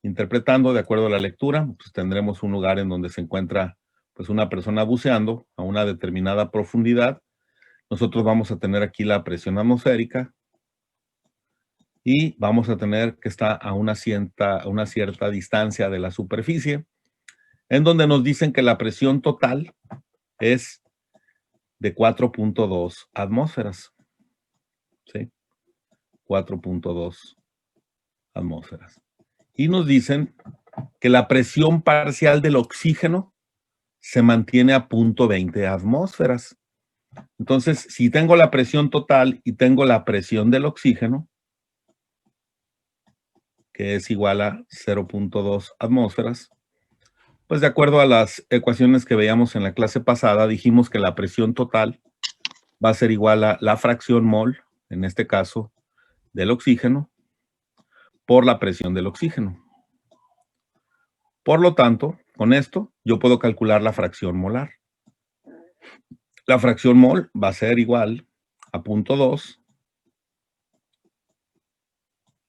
interpretando de acuerdo a la lectura, pues tendremos un lugar en donde se encuentra pues una persona buceando a una determinada profundidad. Nosotros vamos a tener aquí la presión atmosférica y vamos a tener que estar a una cierta distancia de la superficie, en donde nos dicen que la presión total es de 4.2 atmósferas. ¿Sí? 4.2 atmósferas. Y nos dicen que la presión parcial del oxígeno se mantiene a 0.20 atmósferas. Entonces, si tengo la presión total y tengo la presión del oxígeno, que es igual a 0.2 atmósferas, pues de acuerdo a las ecuaciones que veíamos en la clase pasada, dijimos que la presión total va a ser igual a la fracción mol, en este caso, del oxígeno, por la presión del oxígeno. Por lo tanto, con esto, yo puedo calcular la fracción molar. La fracción mol va a ser igual a 0.2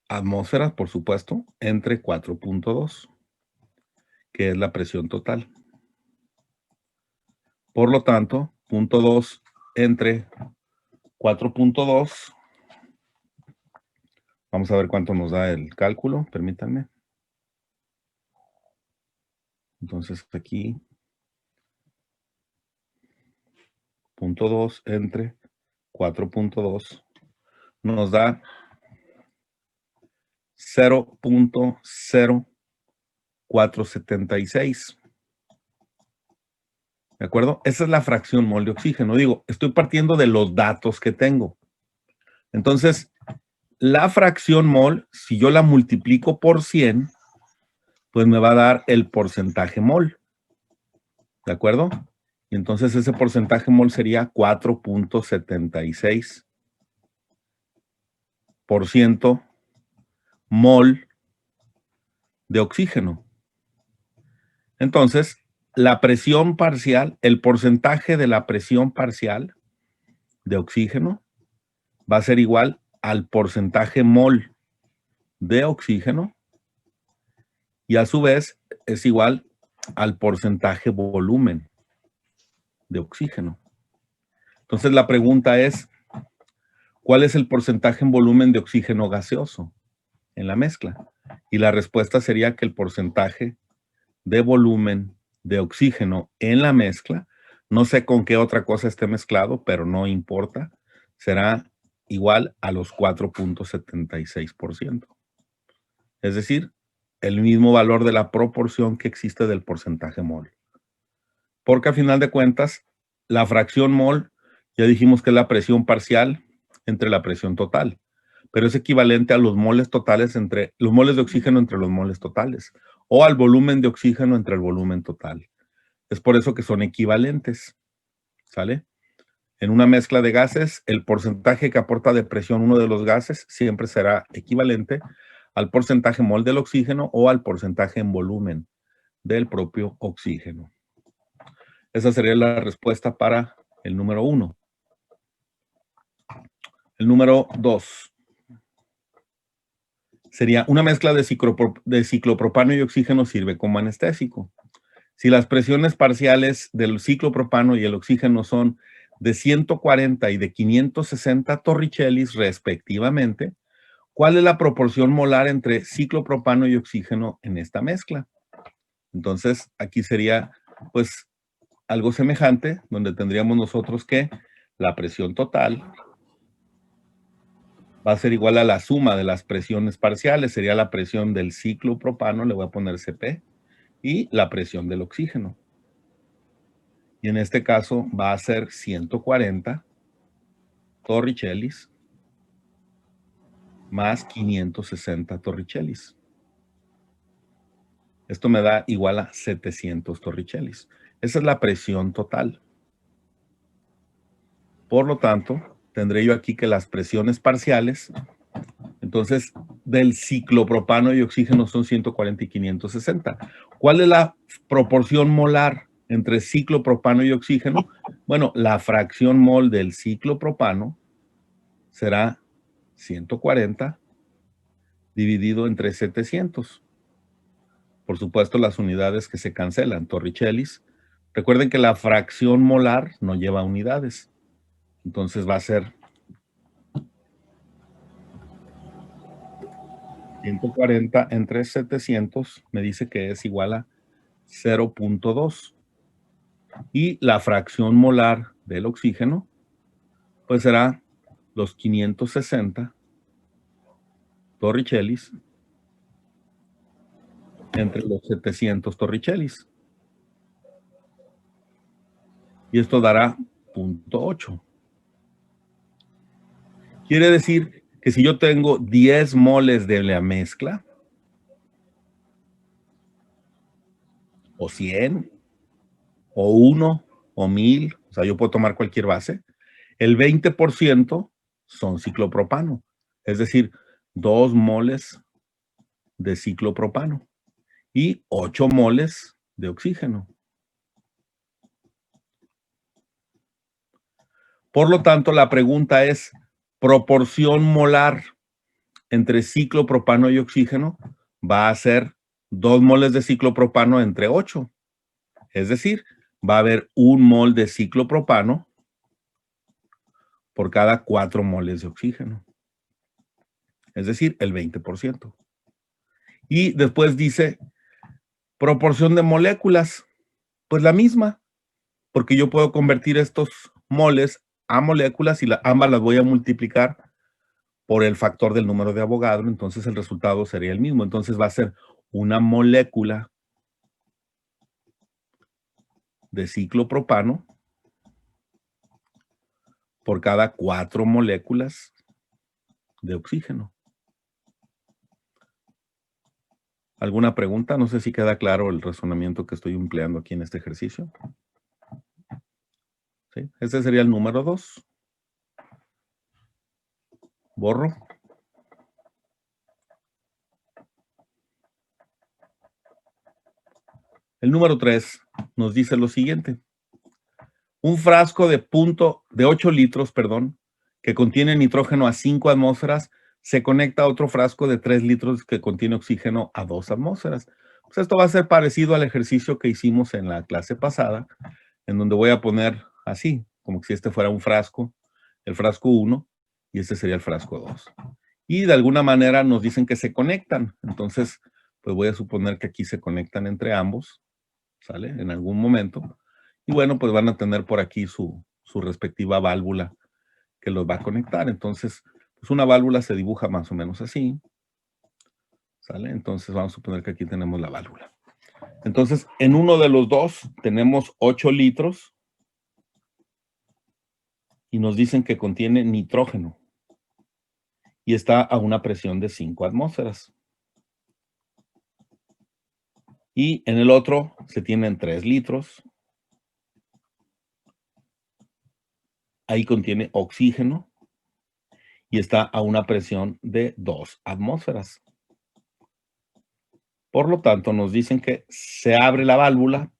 atmósferas, por supuesto, entre 4.2, que es la presión total. Por lo tanto, 0.2 entre 4.2. Vamos a ver cuánto nos da el cálculo, permítanme. Entonces aquí, 0.2 entre 4.2 nos da 0.0476. ¿De acuerdo? Esa es la fracción mol de oxígeno. Digo, estoy partiendo de los datos que tengo. Entonces, la fracción mol, si yo la multiplico por 100, pues me va a dar el porcentaje mol. ¿De acuerdo? Y entonces ese porcentaje mol sería 4.76% mol de oxígeno. Entonces, la presión parcial, el porcentaje de la presión parcial de oxígeno va a ser igual al porcentaje mol de oxígeno y a su vez es igual al porcentaje volumen de oxígeno. Entonces la pregunta es, ¿cuál es el porcentaje en volumen de oxígeno gaseoso en la mezcla? Y la respuesta sería que el porcentaje de volumen de oxígeno en la mezcla, no sé con qué otra cosa esté mezclado, pero no importa, será igual a los 4.76%. Es decir, el mismo valor de la proporción que existe del porcentaje mol. Porque a final de cuentas, la fracción mol, ya dijimos que es la presión parcial entre la presión total, pero es equivalente a los moles totales entre los moles de oxígeno entre los moles totales, o al volumen de oxígeno entre el volumen total. Es por eso que son equivalentes, ¿sale? En una mezcla de gases, el porcentaje que aporta de presión uno de los gases siempre será equivalente al porcentaje mol del oxígeno o al porcentaje en volumen del propio oxígeno. Esa sería la respuesta para el número 1. El número 2 sería una mezcla de ciclopropano y oxígeno sirve como anestésico. Si las presiones parciales del ciclopropano y el oxígeno son de 140 y de 560 torricellis respectivamente, ¿cuál es la proporción molar entre ciclopropano y oxígeno en esta mezcla? Entonces, aquí sería, pues, algo semejante, donde tendríamos nosotros que la presión total va a ser igual a la suma de las presiones parciales, sería la presión del ciclopropano, le voy a poner Cp, y la presión del oxígeno. Y en este caso va a ser 140 torricellis más 560 torricellis. Esto me da igual a 700 torricellis. Esa es la presión total. Por lo tanto, tendré yo aquí que las presiones parciales, entonces, del ciclopropano y oxígeno son 140 y 560. ¿Cuál es la proporción molar entre ciclopropano y oxígeno? Bueno, la fracción mol del ciclopropano será 140 dividido entre 700. Por supuesto, las unidades que se cancelan, Torricellis. Recuerden que la fracción molar no lleva unidades. Entonces va a ser 140 entre 700, me dice que es igual a 0.2. Y la fracción molar del oxígeno, pues será los 560 Torricellis entre los 700 Torricellis. Y esto dará 0.8. Quiere decir que si yo tengo 10 moles de la mezcla, o 100, o 1, o 1000, o sea, yo puedo tomar cualquier base, el 20% son ciclopropano, es decir, 2 moles de ciclopropano y 8 moles de oxígeno. Por lo tanto, la pregunta es, proporción molar entre ciclopropano y oxígeno va a ser 2 moles de ciclopropano entre 8. Es decir, va a haber 1 mol de ciclopropano por cada 4 moles de oxígeno. Es decir, el 20%. Y después dice, proporción de moléculas, pues la misma, porque yo puedo convertir estos moles a moléculas y ambas las voy a multiplicar por el factor del número de Avogadro, entonces el resultado sería el mismo. Entonces va a ser una molécula de ciclopropano por cada 4 moléculas de oxígeno. ¿Alguna pregunta? No sé si queda claro el razonamiento que estoy empleando aquí en este ejercicio. ¿Sí? Este sería el número 2. Borro. El número 3 nos dice lo siguiente. Un frasco de 8 litros, que contiene nitrógeno a 5 atmósferas, se conecta a otro frasco de 3 litros que contiene oxígeno a 2 atmósferas. Pues esto va a ser parecido al ejercicio que hicimos en la clase pasada, en donde voy a poner así, como si este fuera un frasco, el frasco 1, y este sería el frasco 2. Y de alguna manera nos dicen que se conectan. Entonces, pues voy a suponer que aquí se conectan entre ambos, ¿sale? En algún momento. Y bueno, pues van a tener por aquí su respectiva válvula que los va a conectar. Entonces, pues una válvula se dibuja más o menos así, ¿sale? Entonces vamos a suponer que aquí tenemos la válvula. Entonces, en uno de los dos tenemos 8 litros y nos dicen que contiene nitrógeno y está a una presión de 5 atmósferas. Y en el otro se tienen 3 litros. Ahí contiene oxígeno y está a una presión de 2 atmósferas. Por lo tanto, nos dicen que se abre la válvula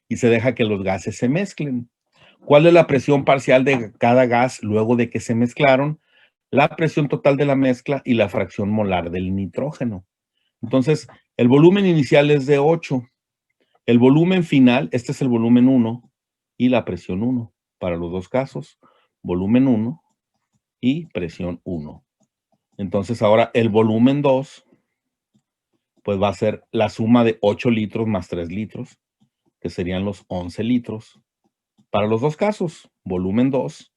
y se deja que los gases se mezclen. ¿Cuál es la presión parcial de cada gas luego de que se mezclaron? La presión total de la mezcla y la fracción molar del nitrógeno. Entonces, el volumen inicial es de 8. El volumen final, este es el volumen 1 y la presión 1. Para los dos casos, volumen 1 y presión 1. Entonces, ahora el volumen 2, pues va a ser la suma de 8 litros más 3 litros, que serían los 11 litros. Para los dos casos, volumen 2,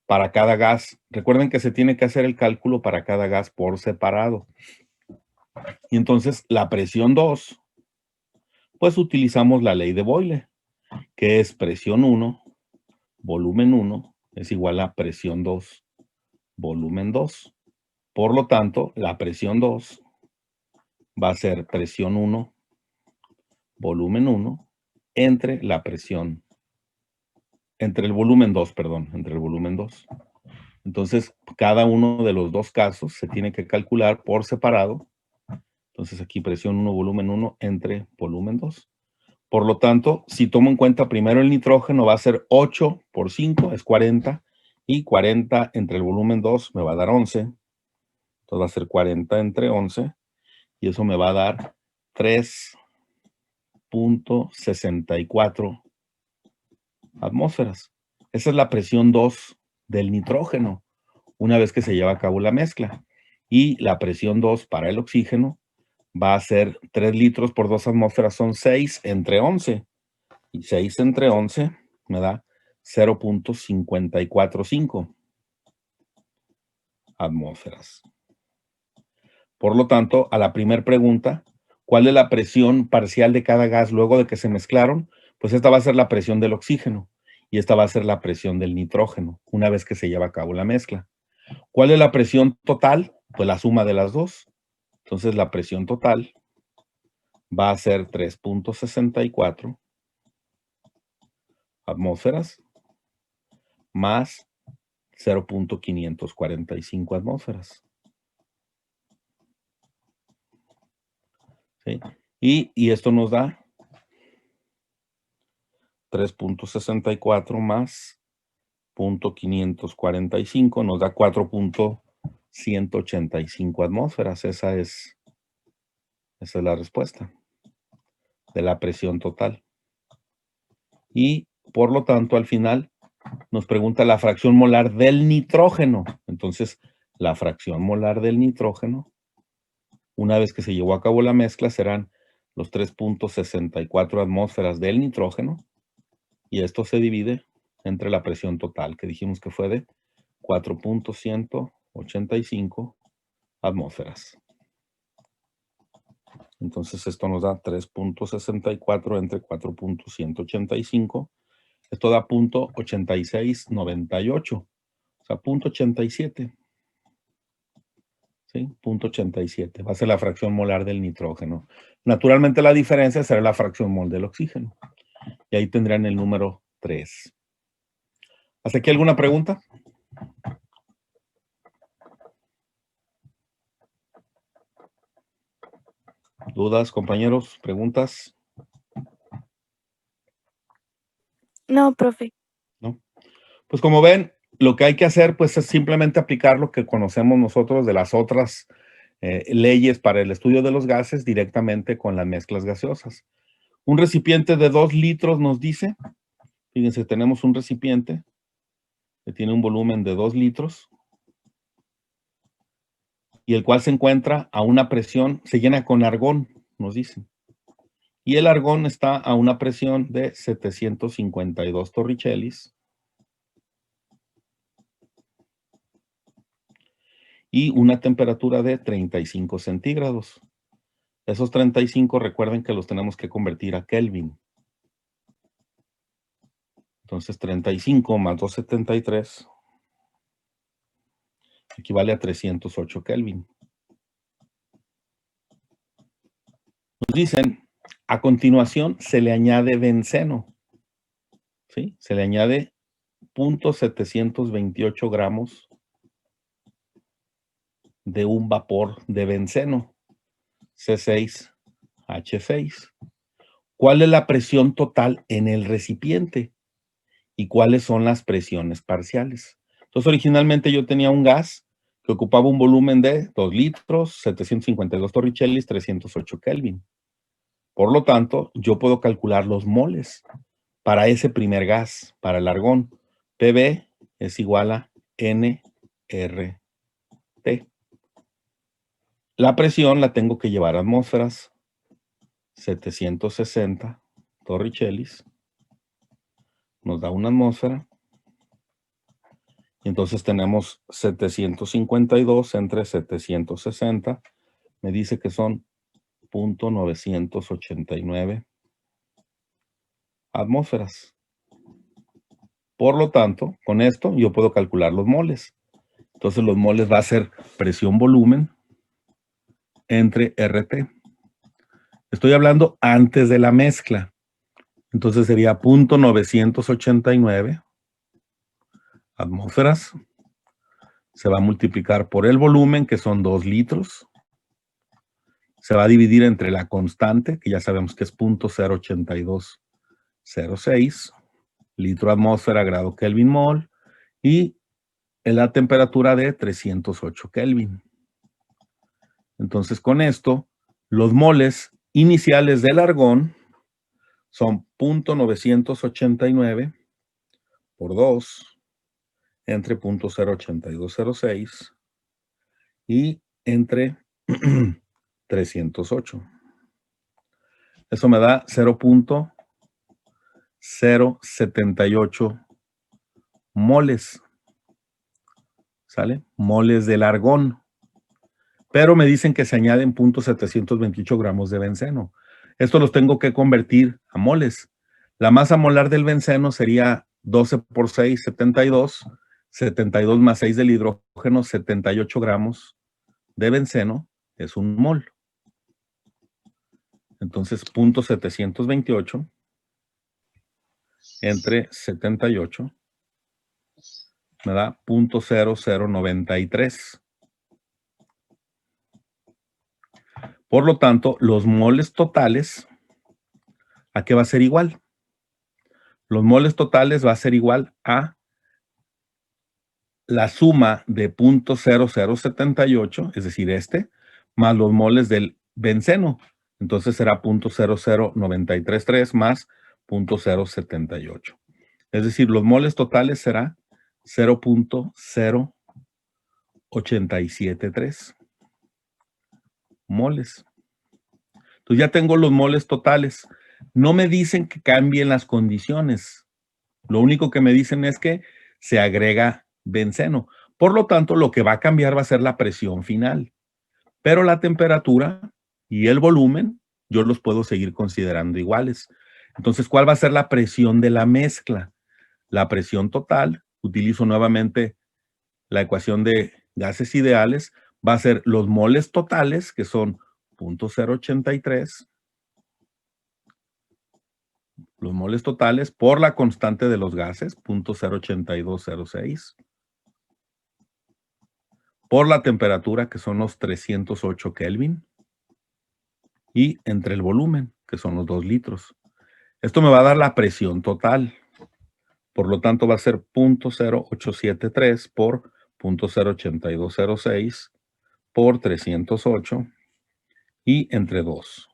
para cada gas. Recuerden que se tiene que hacer el cálculo para cada gas por separado. Y entonces la presión 2, pues utilizamos la ley de Boyle, que es presión 1, volumen 1, es igual a presión 2, volumen 2. Por lo tanto, la presión 2 va a ser presión 1, volumen 1, entre la presión, entre el volumen 2, entre el volumen 2. Entonces, cada uno de los dos casos se tiene que calcular por separado. Entonces, aquí presión 1, volumen 1 entre volumen 2. Por lo tanto, si tomo en cuenta primero el nitrógeno, va a ser 8 por 5, es 40. Y 40 entre el volumen 2 me va a dar 11. Entonces va a ser 40 entre 11 y eso me va a dar 3.64 atmósferas. Esa es la presión 2 del nitrógeno una vez que se lleva a cabo la mezcla. Y la presión 2 para el oxígeno va a ser 3 litros por 2 atmósferas, son 6 entre 11. Y 6 entre 11 me da 0.545 atmósferas. Por lo tanto, a la primera pregunta, ¿cuál es la presión parcial de cada gas luego de que se mezclaron? Pues esta va a ser la presión del oxígeno y esta va a ser la presión del nitrógeno una vez que se lleva a cabo la mezcla. ¿Cuál es la presión total? Pues la suma de las dos. Entonces la presión total va a ser 3.64 atmósferas más 0.545 atmósferas. ¿Sí? Y esto nos da 3.64 más 0.545 nos da 4.185 atmósferas. Esa es la respuesta de la presión total. Y por lo tanto, al final nos pregunta la fracción molar del nitrógeno. Entonces, la fracción molar del nitrógeno, una vez que se llevó a cabo la mezcla, serán los 3.64 atmósferas del nitrógeno. Y esto se divide entre la presión total, que dijimos que fue de 4.185 atmósferas. Entonces esto nos da 3.64 entre 4.185. Esto da 0.8698. O sea, 0.87. ¿Sí? 0.87. Va a ser la fracción molar del nitrógeno. Naturalmente la diferencia será la fracción mol del oxígeno. Y ahí tendrán el número 3. ¿Hasta aquí alguna pregunta? ¿Dudas, compañeros? ¿Preguntas? No, profe. ¿No? Pues como ven, lo que hay que hacer pues es simplemente aplicar lo que conocemos nosotros de las otras leyes para el estudio de los gases directamente con las mezclas gaseosas. Un recipiente de 2 litros nos dice, fíjense, tenemos un recipiente que tiene un volumen de 2 litros y el cual se encuentra a una presión, se llena con argón, nos dicen. Y el argón está a una presión de 752 torricellis y una temperatura de 35 centígrados. Esos 35 recuerden que los tenemos que convertir a Kelvin. Entonces 35 más 273 equivale a 308 Kelvin. Nos dicen, a continuación se le añade benceno. ¿Sí? Se le añade 0.728 gramos de un vapor de benceno, C6H6. ¿Cuál es la presión total en el recipiente? ¿Y cuáles son las presiones parciales? Entonces, originalmente yo tenía un gas que ocupaba un volumen de 2 litros, 752 torricellis, 308 Kelvin. Por lo tanto, yo puedo calcular los moles para ese primer gas, para el argón. PB es igual a nRT. La presión la tengo que llevar a atmósferas, 760 torricellis, nos da una atmósfera. Y entonces tenemos 752 entre 760, me dice que son 0.989 atmósferas. Por lo tanto, con esto yo puedo calcular los moles. Entonces los moles va a ser presión-volumen entre RT. Estoy hablando antes de la mezcla. Entonces sería 0.989 atmósferas. Se va a multiplicar por el volumen, que son 2 litros. Se va a dividir entre la constante, que ya sabemos que es 0.08206, litro atmósfera, grado Kelvin mol, y la temperatura de 308 Kelvin. Entonces, con esto, los moles iniciales del argón son 0.989 por 2 entre 0.08206 y entre 308. Eso me da 0.078 moles. ¿Sale? Moles del argón. Pero me dicen que se añaden 0.728 gramos de benceno. Esto los tengo que convertir a moles. La masa molar del benceno sería 12 por 6, 72. 72 más 6 del hidrógeno, 78 gramos de benceno es un mol. Entonces, 0.728 entre 78 me da 0.0093. Por lo tanto, los moles totales, ¿a qué va a ser igual? Los moles totales va a ser igual a la suma de 0.0078, es decir, más los moles del benceno. Entonces será 0.00933 más 0.078. Es decir, los moles totales será 0.0873 moles. Entonces ya tengo los moles totales. No me dicen que cambien las condiciones. Lo único que me dicen es que se agrega benceno. Por lo tanto, lo que va a cambiar va a ser la presión final. Pero la temperatura y el volumen, yo los puedo seguir considerando iguales. Entonces, ¿cuál va a ser la presión de la mezcla? La presión total, utilizo nuevamente la ecuación de gases ideales, va a ser los moles totales, que son 0.083, los moles totales por la constante de los gases, 0.08206, por la temperatura, que son los 308 Kelvin, y entre el volumen, que son los 2 litros. Esto me va a dar la presión total. Por lo tanto, va a ser 0.0873 por 0.08206 por 308 y entre 2.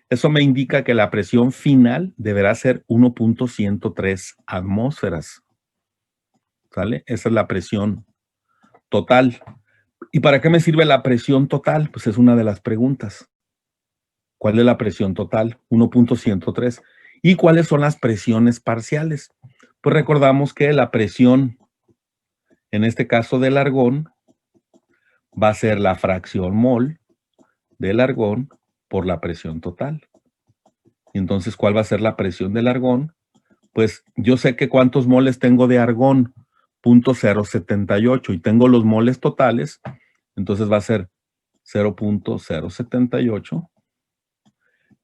Eso me indica que la presión final deberá ser 1.103 atmósferas. ¿Sale? Esa es la presión total. ¿Y para qué me sirve la presión total? Pues es una de las preguntas. ¿Cuál es la presión total? 1.103. ¿Y cuáles son las presiones parciales? Pues recordamos que la presión, en este caso del argón, va a ser la fracción mol del argón por la presión total. Entonces, ¿cuál va a ser la presión del argón? Pues yo sé que cuántos moles tengo de argón, 0.078, y tengo los moles totales, entonces va a ser 0.078.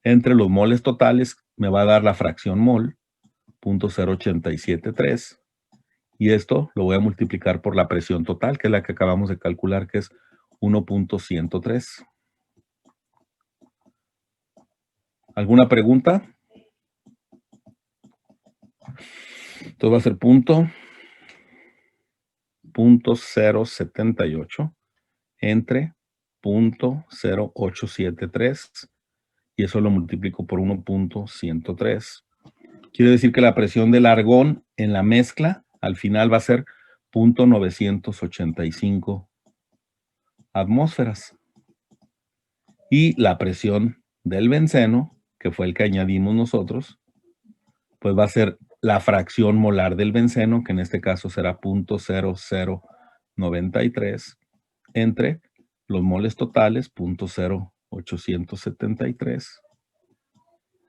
Entre los moles totales me va a dar la fracción mol, 0.0873, y esto lo voy a multiplicar por la presión total, que es la que acabamos de calcular, que es 1.103. ¿Alguna pregunta? Entonces va a ser 0.078 entre 0.0873 y eso lo multiplico por 1.103. Quiere decir que la presión del argón en la mezcla al final va a ser 0.985 atmósferas. Y la presión del benceno, que fue el que añadimos nosotros, pues va a ser la fracción molar del benceno, que en este caso será 0.0093, entre los moles totales, 0.0873,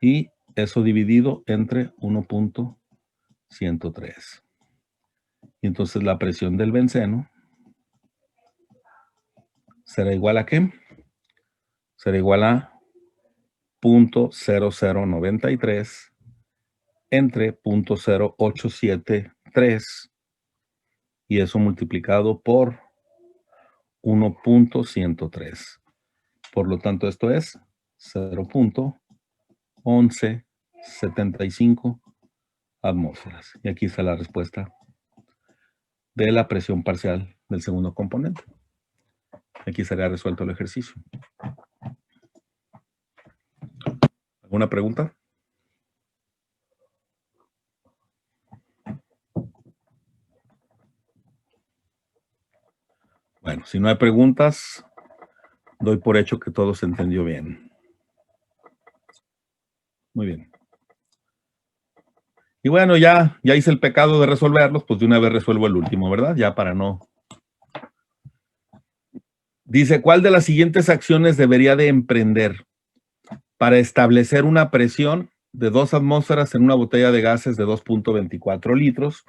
y eso dividido entre 1.103. Y entonces la presión del benceno será igual a ¿qué? Será igual a 0.0093 entre 0.0873 y eso multiplicado por 1.103. Por lo tanto, esto es 0.1175 atmósferas. Y aquí está la respuesta de la presión parcial del segundo componente. Aquí sería resuelto el ejercicio. ¿Alguna pregunta? Bueno, si no hay preguntas, doy por hecho que todo se entendió bien. Muy bien. Y bueno, ya hice el pecado de resolverlos, pues de una vez resuelvo el último, ¿verdad? Ya para no. Dice, ¿cuál de las siguientes acciones debería de emprender para establecer una presión de 2 atmósferas en una botella de gases de 2.24 litros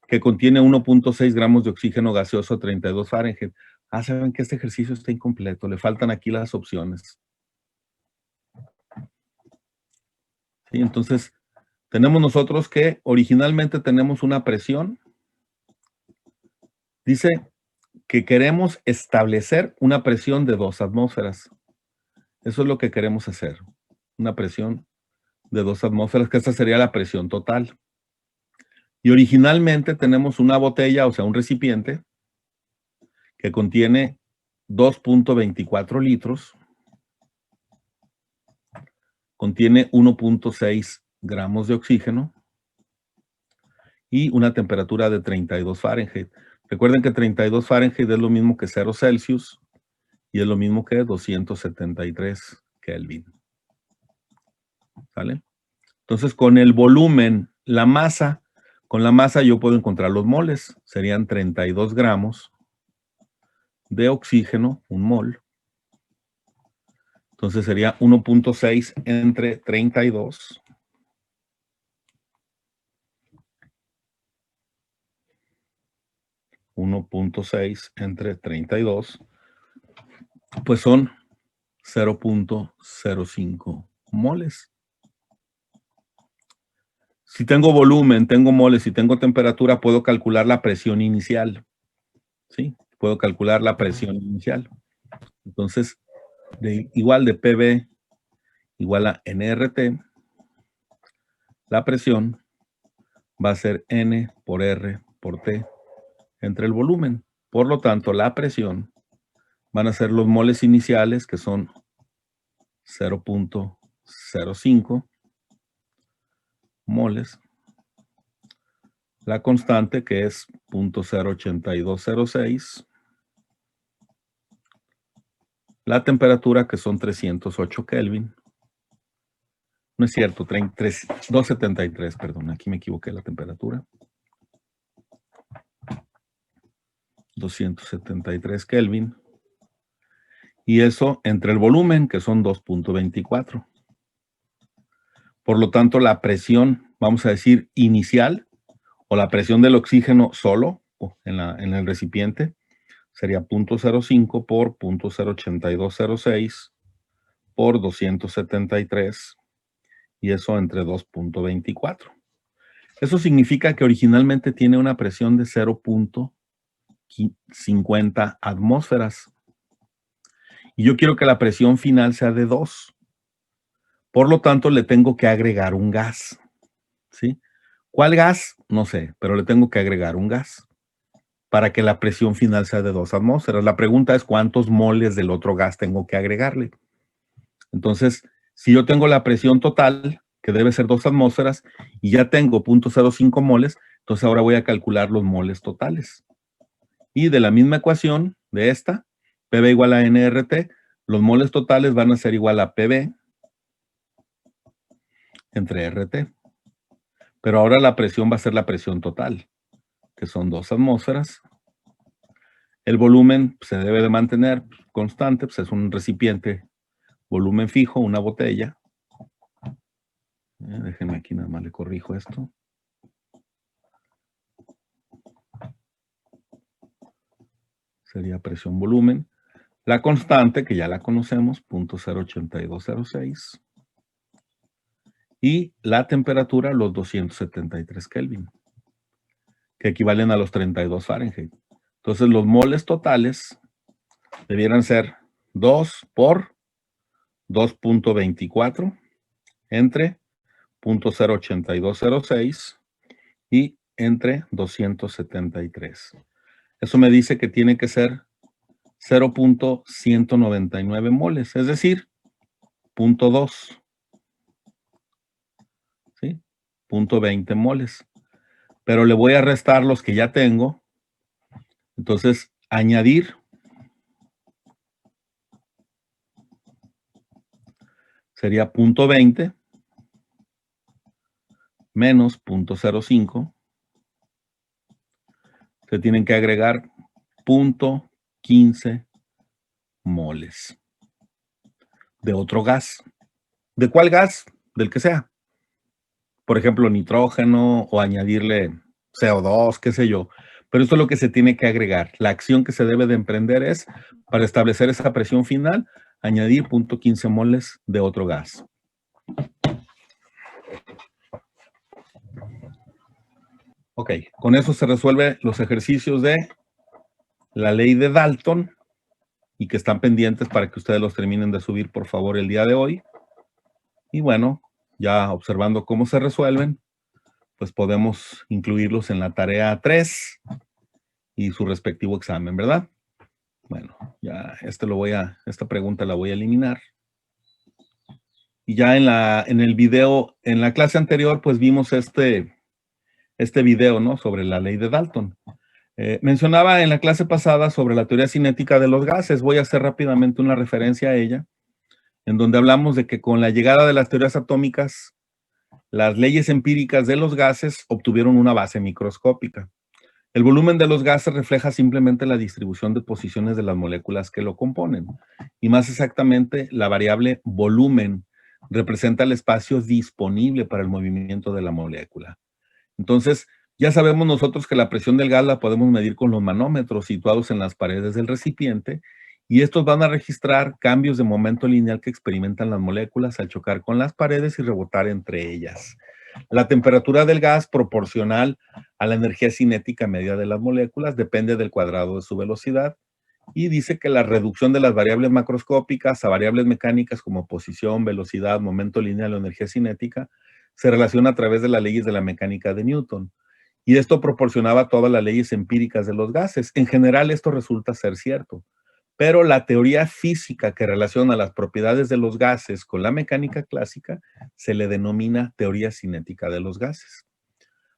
que contiene 1.6 gramos de oxígeno gaseoso a 32 Fahrenheit? Saben que este ejercicio está incompleto, le faltan aquí las opciones. ¿Sí? Entonces, tenemos nosotros que originalmente tenemos una presión. Dice que queremos establecer una presión de 2 atmósferas. Eso es lo que queremos hacer. Una presión de 2 atmósferas, que esta sería la presión total. Y originalmente tenemos una botella, o sea, un recipiente, que contiene 2.24 litros, contiene 1.6 gramos de oxígeno y una temperatura de 32 Fahrenheit. Recuerden que 32 Fahrenheit es lo mismo que 0 Celsius y es lo mismo que 273 Kelvin. ¿Sale? Entonces, con el volumen, la masa, con la masa yo puedo encontrar los moles. Serían 32 gramos de oxígeno, un mol. Entonces sería 1.6 entre 32. .6 entre 32, pues son 0.05 moles. Si tengo volumen, tengo moles y tengo temperatura, puedo calcular la presión inicial. ¿Sí? Puedo calcular la presión inicial. Entonces, igual de PV igual a nRT, la presión va a ser N por R por T entre el volumen. Por lo tanto, la presión van a ser los moles iniciales, que son 0.05 moles. La constante, que es 0.08206. La temperatura, que son 308 Kelvin. No es cierto, 273, perdón, aquí me equivoqué la temperatura. 273 Kelvin. Y eso entre el volumen, que son 2.24. Por lo tanto, la presión, vamos a decir, inicial, o la presión del oxígeno solo, en el recipiente, sería 0.05 por 0.08206 por 273, y eso entre 2.24. Eso significa que originalmente tiene una presión de 0.50 atmósferas. Y yo quiero que la presión final sea de 2. Por lo tanto, le tengo que agregar un gas. ¿Sí? ¿Cuál gas? No sé, pero le tengo que agregar un gas para que la presión final sea de 2 atmósferas. La pregunta es cuántos moles del otro gas tengo que agregarle. Entonces, si yo tengo la presión total, que debe ser 2 atmósferas, y ya tengo 0.05 moles, entonces ahora voy a calcular los moles totales. Y de la misma ecuación de esta, PV igual a nRT, los moles totales van a ser igual a PV entre RT. Pero ahora la presión va a ser la presión total, que son 2 atmósferas. El volumen se debe de mantener constante, pues es un recipiente, volumen fijo, una botella. Déjenme aquí nada más le corrijo esto. Sería presión volumen. La constante, que ya la conocemos, 0.08206. Y la temperatura, los 273 Kelvin, que equivalen a los 32 Fahrenheit. Entonces los moles totales debieran ser 2 por 2.24 entre 0.08206 y entre 273. Eso me dice que tiene que ser 0.199 moles, es decir, 0.2, ¿sí? 0.20 moles. Pero le voy a restar los que ya tengo. Entonces, añadir sería 0.20 menos 0.05. Se tienen que agregar 0.15 moles de otro gas. ¿De cuál gas? Del que sea. Por ejemplo, nitrógeno o añadirle CO2, qué sé yo. Pero esto es lo que se tiene que agregar. La acción que se debe de emprender es, para establecer esa presión final, añadir 0.15 moles de otro gas. Ok, con eso se resuelven los ejercicios de la ley de Dalton y que están pendientes para que ustedes los terminen de subir, por favor, el día de hoy. Y bueno, ya observando cómo se resuelven, pues podemos incluirlos en la tarea 3 y su respectivo examen, ¿verdad? Bueno, ya esta pregunta la voy a eliminar. Y ya en el video, en la clase anterior, pues vimos este video, ¿no? Sobre la ley de Dalton. Mencionaba en la clase pasada sobre la teoría cinética de los gases. Voy a hacer rápidamente una referencia a ella, en donde hablamos de que con la llegada de las teorías atómicas, las leyes empíricas de los gases obtuvieron una base microscópica. El volumen de los gases refleja simplemente la distribución de posiciones de las moléculas que lo componen. Y más exactamente, la variable volumen representa el espacio disponible para el movimiento de la molécula. Entonces, ya sabemos nosotros que la presión del gas la podemos medir con los manómetros situados en las paredes del recipiente y estos van a registrar cambios de momento lineal que experimentan las moléculas al chocar con las paredes y rebotar entre ellas. La temperatura del gas proporcional a la energía cinética media de las moléculas depende del cuadrado de su velocidad y dice que la reducción de las variables macroscópicas a variables mecánicas como posición, velocidad, momento lineal o energía cinética se relaciona a través de las leyes de la mecánica de Newton. Y esto proporcionaba todas las leyes empíricas de los gases. En general esto resulta ser cierto. Pero la teoría física que relaciona las propiedades de los gases con la mecánica clásica se le denomina teoría cinética de los gases.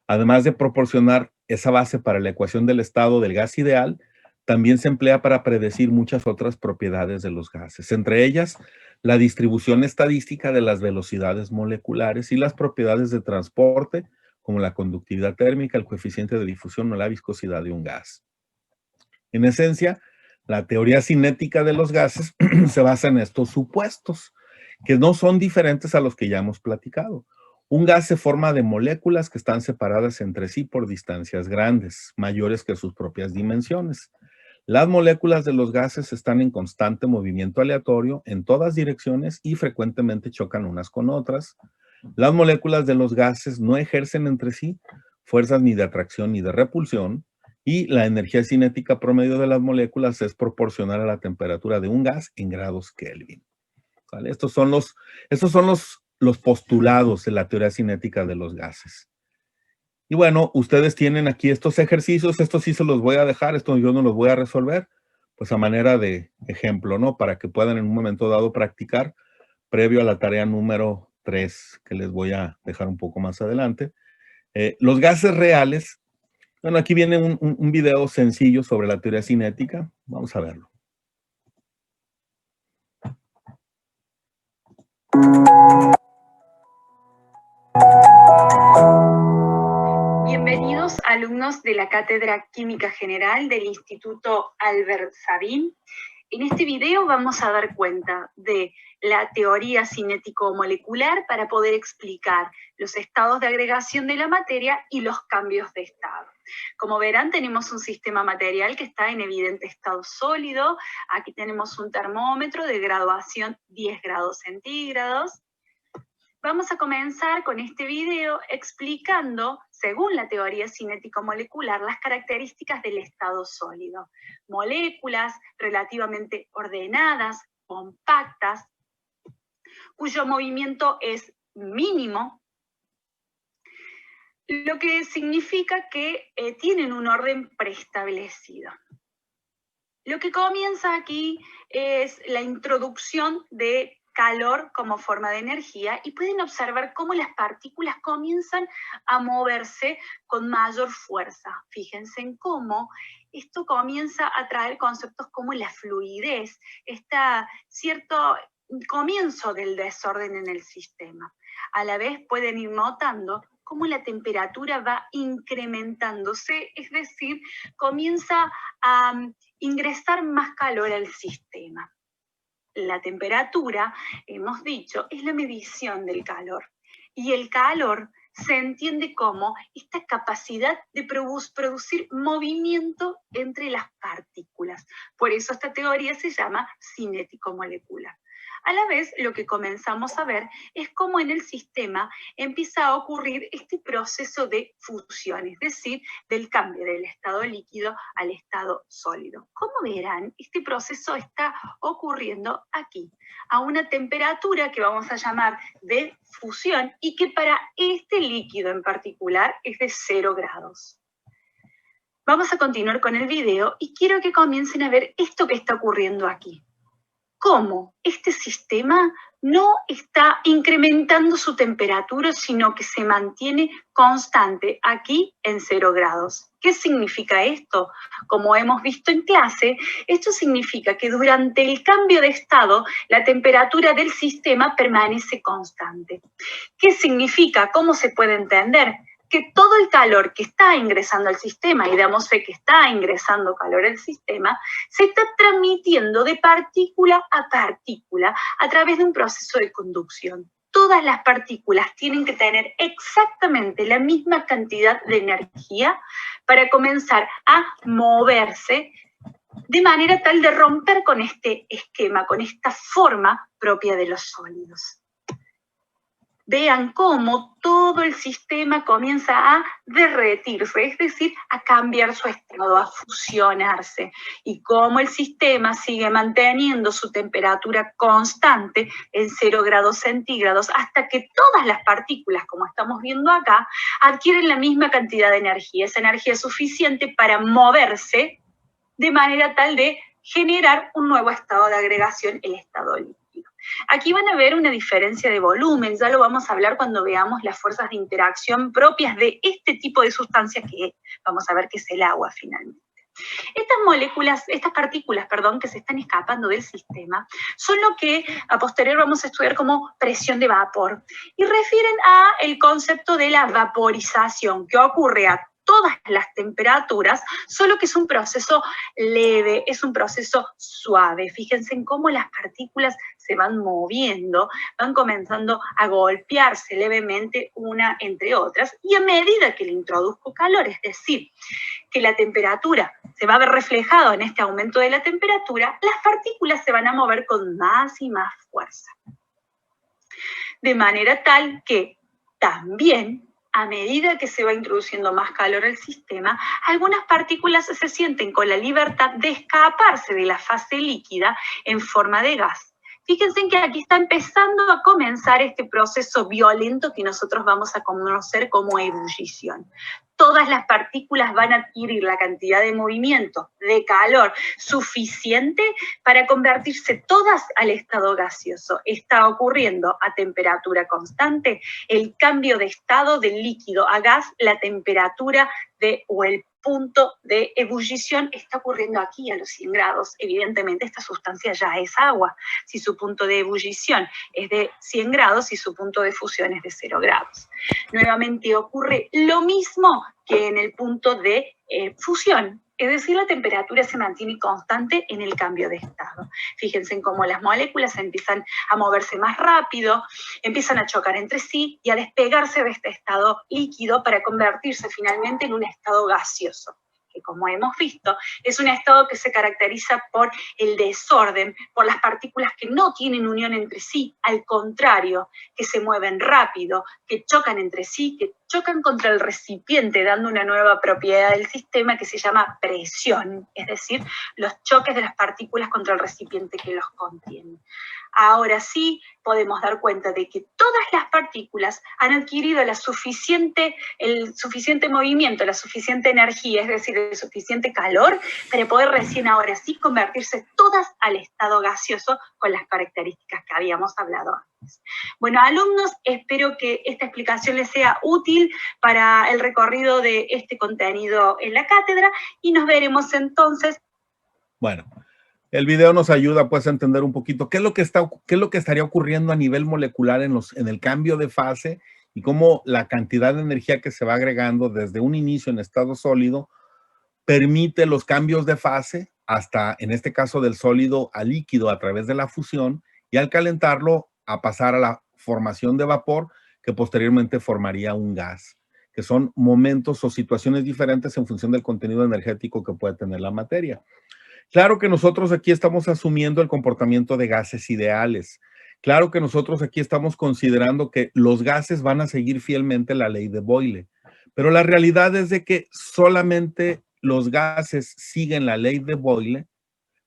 Además de proporcionar esa base para la ecuación del estado del gas ideal, también se emplea para predecir muchas otras propiedades de los gases, entre ellas la distribución estadística de las velocidades moleculares y las propiedades de transporte, como la conductividad térmica, el coeficiente de difusión o la viscosidad de un gas. En esencia, la teoría cinética de los gases se basa en estos supuestos, que no son diferentes a los que ya hemos platicado. Un gas se forma de moléculas que están separadas entre sí por distancias grandes, mayores que sus propias dimensiones. Las moléculas de los gases están en constante movimiento aleatorio en todas direcciones y frecuentemente chocan unas con otras. Las moléculas de los gases no ejercen entre sí fuerzas ni de atracción ni de repulsión y la energía cinética promedio de las moléculas es proporcional a la temperatura de un gas en grados Kelvin. ¿Vale? Estos son los postulados de la teoría cinética de los gases. Y bueno, ustedes tienen aquí estos ejercicios, estos sí se los voy a dejar, estos yo no los voy a resolver, pues a manera de ejemplo, ¿no? Para que puedan en un momento dado practicar previo a la tarea número 3, que les voy a dejar un poco más adelante. Los gases reales, bueno, aquí viene un video sencillo sobre la teoría cinética, vamos a verlo. Bienvenidos alumnos de la Cátedra Química General del Instituto Albert Sabin. En este video vamos a dar cuenta de la teoría cinético-molecular para poder explicar los estados de agregación de la materia y los cambios de estado. Como verán, tenemos un sistema material que está en evidente estado sólido. Aquí tenemos un termómetro de graduación 10 grados centígrados. Vamos a comenzar con este video explicando, según la teoría cinético-molecular, las características del estado sólido. Moléculas relativamente ordenadas, compactas, cuyo movimiento es mínimo, lo que significa que tienen un orden preestablecido. Lo que comienza aquí es la introducción de calor como forma de energía y pueden observar cómo las partículas comienzan a moverse con mayor fuerza. Fíjense en cómo esto comienza a traer conceptos como la fluidez, cierto comienzo del desorden en el sistema. A la vez pueden ir notando cómo la temperatura va incrementándose, es decir, comienza a ingresar más calor al sistema. La temperatura, hemos dicho, es la medición del calor. Y el calor se entiende como esta capacidad de producir movimiento entre las partículas. Por eso esta teoría se llama cinético molecular. A la vez, lo que comenzamos a ver es cómo en el sistema empieza a ocurrir este proceso de fusión, es decir, del cambio del estado líquido al estado sólido. Como verán, este proceso está ocurriendo aquí, a una temperatura que vamos a llamar de fusión y que para este líquido en particular es de 0 grados. Vamos a continuar con el video y quiero que comiencen a ver esto que está ocurriendo aquí. Cómo este sistema no está incrementando su temperatura, sino que se mantiene constante aquí en 0 grados. ¿Qué significa esto? Como hemos visto en clase, esto significa que durante el cambio de estado, la temperatura del sistema permanece constante. ¿Qué significa? ¿Cómo se puede entender? Que todo el calor que está ingresando al sistema, y damos fe que está ingresando calor al sistema, se está transmitiendo de partícula a partícula a través de un proceso de conducción. Todas las partículas tienen que tener exactamente la misma cantidad de energía para comenzar a moverse de manera tal de romper con este esquema, con esta forma propia de los sólidos. Vean cómo todo el sistema comienza a derretirse, es decir, a cambiar su estado, a fusionarse, y cómo el sistema sigue manteniendo su temperatura constante en 0 grados centígrados hasta que todas las partículas, como estamos viendo acá, adquieren la misma cantidad de energía, esa energía suficiente para moverse de manera tal de generar un nuevo estado de agregación, el estado líquido. Aquí van a ver una diferencia de volumen, ya lo vamos a hablar cuando veamos las fuerzas de interacción propias de este tipo de sustancia que vamos a ver que es el agua finalmente. Estas partículas, que se están escapando del sistema, son lo que a posterior vamos a estudiar como presión de vapor y refieren al concepto de la vaporización que ocurre a todas las temperaturas, solo que es un proceso leve, es un proceso suave. Fíjense en cómo las partículas se van moviendo, van comenzando a golpearse levemente una entre otras, y a medida que le introduzco calor, es decir, que la temperatura se va a ver reflejado en este aumento de la temperatura, las partículas se van a mover con más y más fuerza. De manera tal que también, a medida que se va introduciendo más calor al sistema, algunas partículas se sienten con la libertad de escaparse de la fase líquida en forma de gas. Fíjense en que aquí está empezando a comenzar este proceso violento que nosotros vamos a conocer como ebullición. Todas las partículas van a adquirir la cantidad de movimiento, de calor suficiente para convertirse todas al estado gaseoso. Está ocurriendo a temperatura constante el cambio de estado del líquido a gas, la temperatura o el punto de ebullición está ocurriendo aquí a los 100 grados. Evidentemente esta sustancia ya es agua, si su punto de ebullición es de 100 grados y su punto de fusión es de 0 grados. Nuevamente ocurre lo mismo que en el punto de fusión, es decir, la temperatura se mantiene constante en el cambio de estado. Fíjense en cómo las moléculas empiezan a moverse más rápido, empiezan a chocar entre sí y a despegarse de este estado líquido para convertirse finalmente en un estado gaseoso, que como hemos visto es un estado que se caracteriza por el desorden, por las partículas que no tienen unión entre sí, al contrario, que se mueven rápido, que chocan entre sí, que chocan contra el recipiente, dando una nueva propiedad del sistema que se llama presión, es decir, los choques de las partículas contra el recipiente que los contiene. Ahora sí podemos dar cuenta de que todas las partículas han adquirido el suficiente movimiento, la suficiente energía, es decir, el suficiente calor, para poder recién ahora sí convertirse todas al estado gaseoso con las características que habíamos hablado antes. Bueno, alumnos, espero que esta explicación les sea útil para el recorrido de este contenido en la cátedra y nos veremos entonces. Bueno, el video nos ayuda pues a entender un poquito qué es lo que estaría ocurriendo a nivel molecular en el cambio de fase y cómo la cantidad de energía que se va agregando desde un inicio en estado sólido permite los cambios de fase hasta, en este caso, del sólido a líquido a través de la fusión y al calentarlo a pasar a la formación de vapor que posteriormente formaría un gas, que son momentos o situaciones diferentes en función del contenido energético que puede tener la materia. Claro que nosotros aquí estamos asumiendo el comportamiento de gases ideales. Claro que nosotros aquí estamos considerando que los gases van a seguir fielmente la ley de Boyle, pero la realidad es de que solamente los gases siguen la ley de Boyle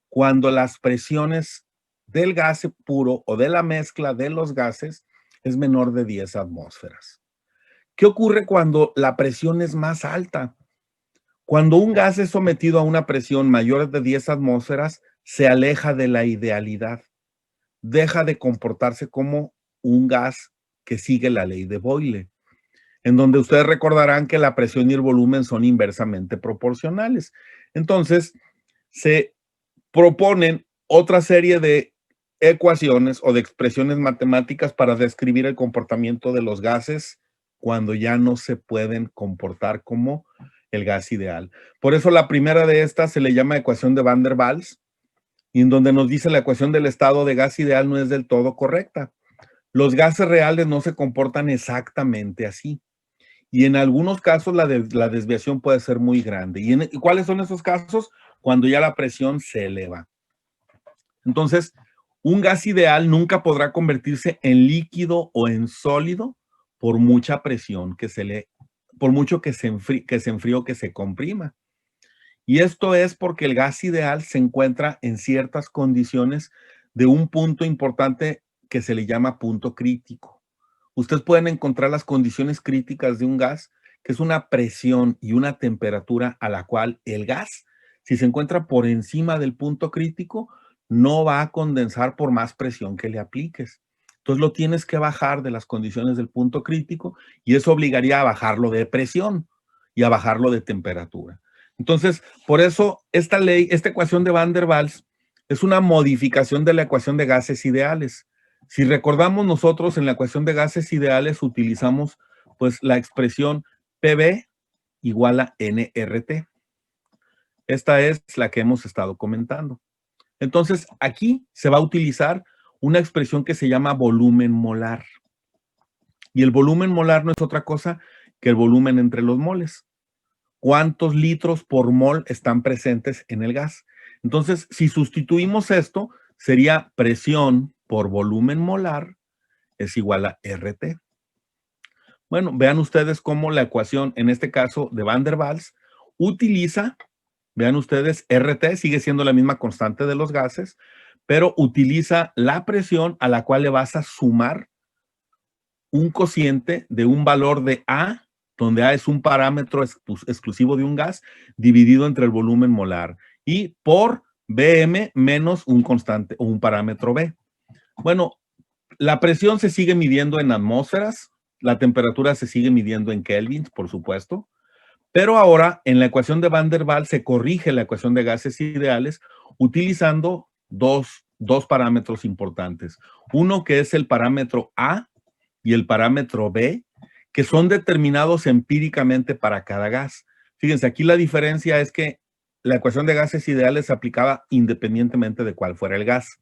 cuando las presiones del gas puro o de la mezcla de los gases es menor de 10 atmósferas. ¿Qué ocurre cuando la presión es más alta? Cuando un gas es sometido a una presión mayor de 10 atmósferas, se aleja de la idealidad. Deja de comportarse como un gas que sigue la ley de Boyle, en donde ustedes recordarán que la presión y el volumen son inversamente proporcionales. Entonces, se proponen otra serie de ecuaciones o de expresiones matemáticas para describir el comportamiento de los gases cuando ya no se pueden comportar como el gas ideal. Por eso la primera de estas se le llama ecuación de Van der Waals, y en donde nos dice la ecuación del estado de gas ideal no es del todo correcta. Los gases reales no se comportan exactamente así. Y en algunos casos la desviación puede ser muy grande. ¿Y cuáles son esos casos? Cuando ya la presión se eleva. Entonces, un gas ideal nunca podrá convertirse en líquido o en sólido por mucha presión por mucho que se enfríe o que se comprima. Y esto es porque el gas ideal se encuentra en ciertas condiciones de un punto importante que se le llama punto crítico. Ustedes pueden encontrar las condiciones críticas de un gas, que es una presión y una temperatura a la cual el gas, si se encuentra por encima del punto crítico, no va a condensar por más presión que le apliques. Entonces lo tienes que bajar de las condiciones del punto crítico y eso obligaría a bajarlo de presión y a bajarlo de temperatura. Entonces, por eso esta ecuación de Van der Waals es una modificación de la ecuación de gases ideales. Si recordamos, nosotros en la ecuación de gases ideales utilizamos pues la expresión PV igual a nRT. Esta es la que hemos estado comentando. Entonces, aquí se va a utilizar una expresión que se llama volumen molar. Y el volumen molar no es otra cosa que el volumen entre los moles. ¿Cuántos litros por mol están presentes en el gas? Entonces, si sustituimos esto, sería presión por volumen molar es igual a RT. Bueno, vean ustedes cómo la ecuación, en este caso de Van der Waals, utiliza, vean ustedes, RT sigue siendo la misma constante de los gases, pero utiliza la presión a la cual le vas a sumar un cociente de un valor de A, donde A es un parámetro exclusivo de un gas, dividido entre el volumen molar, y por Bm menos un constante o un parámetro B. Bueno, la presión se sigue midiendo en atmósferas, la temperatura se sigue midiendo en kelvins, por supuesto, pero ahora en la ecuación de Van der Waals se corrige la ecuación de gases ideales utilizando dos parámetros importantes. Uno que es el parámetro A y el parámetro B, que son determinados empíricamente para cada gas. Fíjense, aquí la diferencia es que la ecuación de gases ideales se aplicaba independientemente de cuál fuera el gas.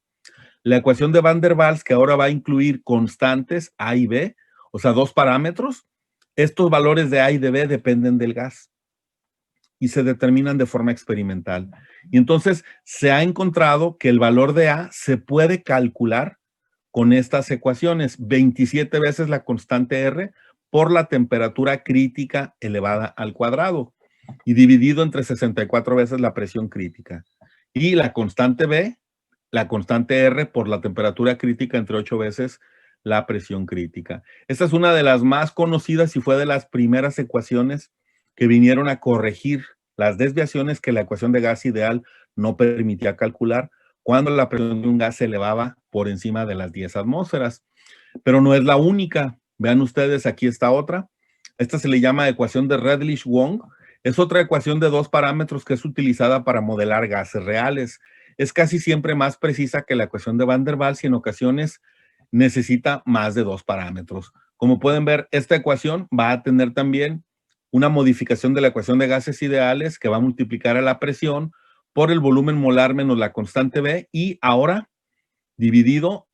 La ecuación de Van der Waals, que ahora va a incluir constantes A y B, o sea, dos parámetros, estos valores de A y de B dependen del gas y se determinan de forma experimental. Y entonces se ha encontrado que el valor de A se puede calcular con estas ecuaciones, 27 veces la constante R por la temperatura crítica elevada al cuadrado y dividido entre 64 veces la presión crítica. Y la constante B, la constante R por la temperatura crítica entre 8 veces la presión crítica. Esta es una de las más conocidas y fue de las primeras ecuaciones que vinieron a corregir las desviaciones que la ecuación de gas ideal no permitía calcular cuando la presión de un gas se elevaba por encima de las 10 atmósferas. Pero no es la única. Vean ustedes, aquí está otra. Esta se le llama ecuación de Redlich-Wong. Es otra ecuación de 2 parámetros que es utilizada para modelar gases reales. Es casi siempre más precisa que la ecuación de Van der Waals y en ocasiones necesita más de 2 parámetros. Como pueden ver, esta ecuación va a tener también una modificación de la ecuación de gases ideales que va a multiplicar a la presión por el volumen molar menos la constante B y ahora dividido,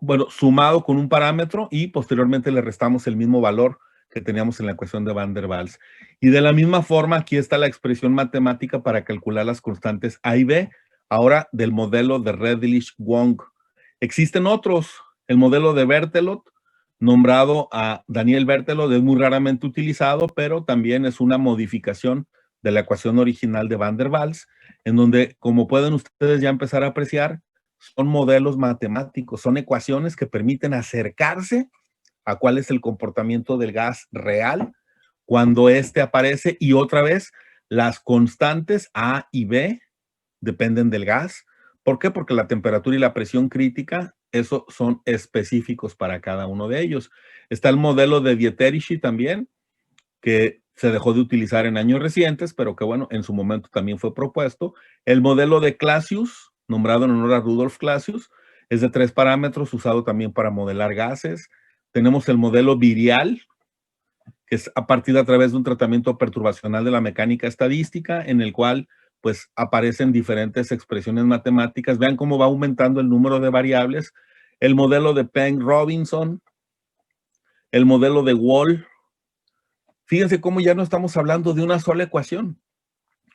bueno, sumado con un parámetro y posteriormente le restamos el mismo valor que teníamos en la ecuación de Van der Waals. Y de la misma forma, aquí está la expresión matemática para calcular las constantes A y B, ahora del modelo de Redlich-Wong. Existen otros, el modelo de Berthelot, nombrado a Daniel Berthelot, es muy raramente utilizado, pero también es una modificación de la ecuación original de Van der Waals, en donde, como pueden ustedes ya empezar a apreciar, son modelos matemáticos, son ecuaciones que permiten acercarse a cuál es el comportamiento del gas real cuando éste aparece y otra vez las constantes A y B dependen del gas. ¿Por qué? Porque la temperatura y la presión crítica, eso son específicos para cada uno de ellos. Está el modelo de Dieterichi también, que se dejó de utilizar en años recientes, pero que bueno, en su momento también fue propuesto. El modelo de Clausius, nombrado en honor a Rudolf Clausius, es de 3 parámetros, usado también para modelar gases. Tenemos el modelo virial, que es a partir a través de un tratamiento perturbacional de la mecánica estadística, en el cual pues aparecen diferentes expresiones matemáticas. Vean cómo va aumentando el número de variables. El modelo de Penn-Robinson, el modelo de Wall. Fíjense cómo ya no estamos hablando de una sola ecuación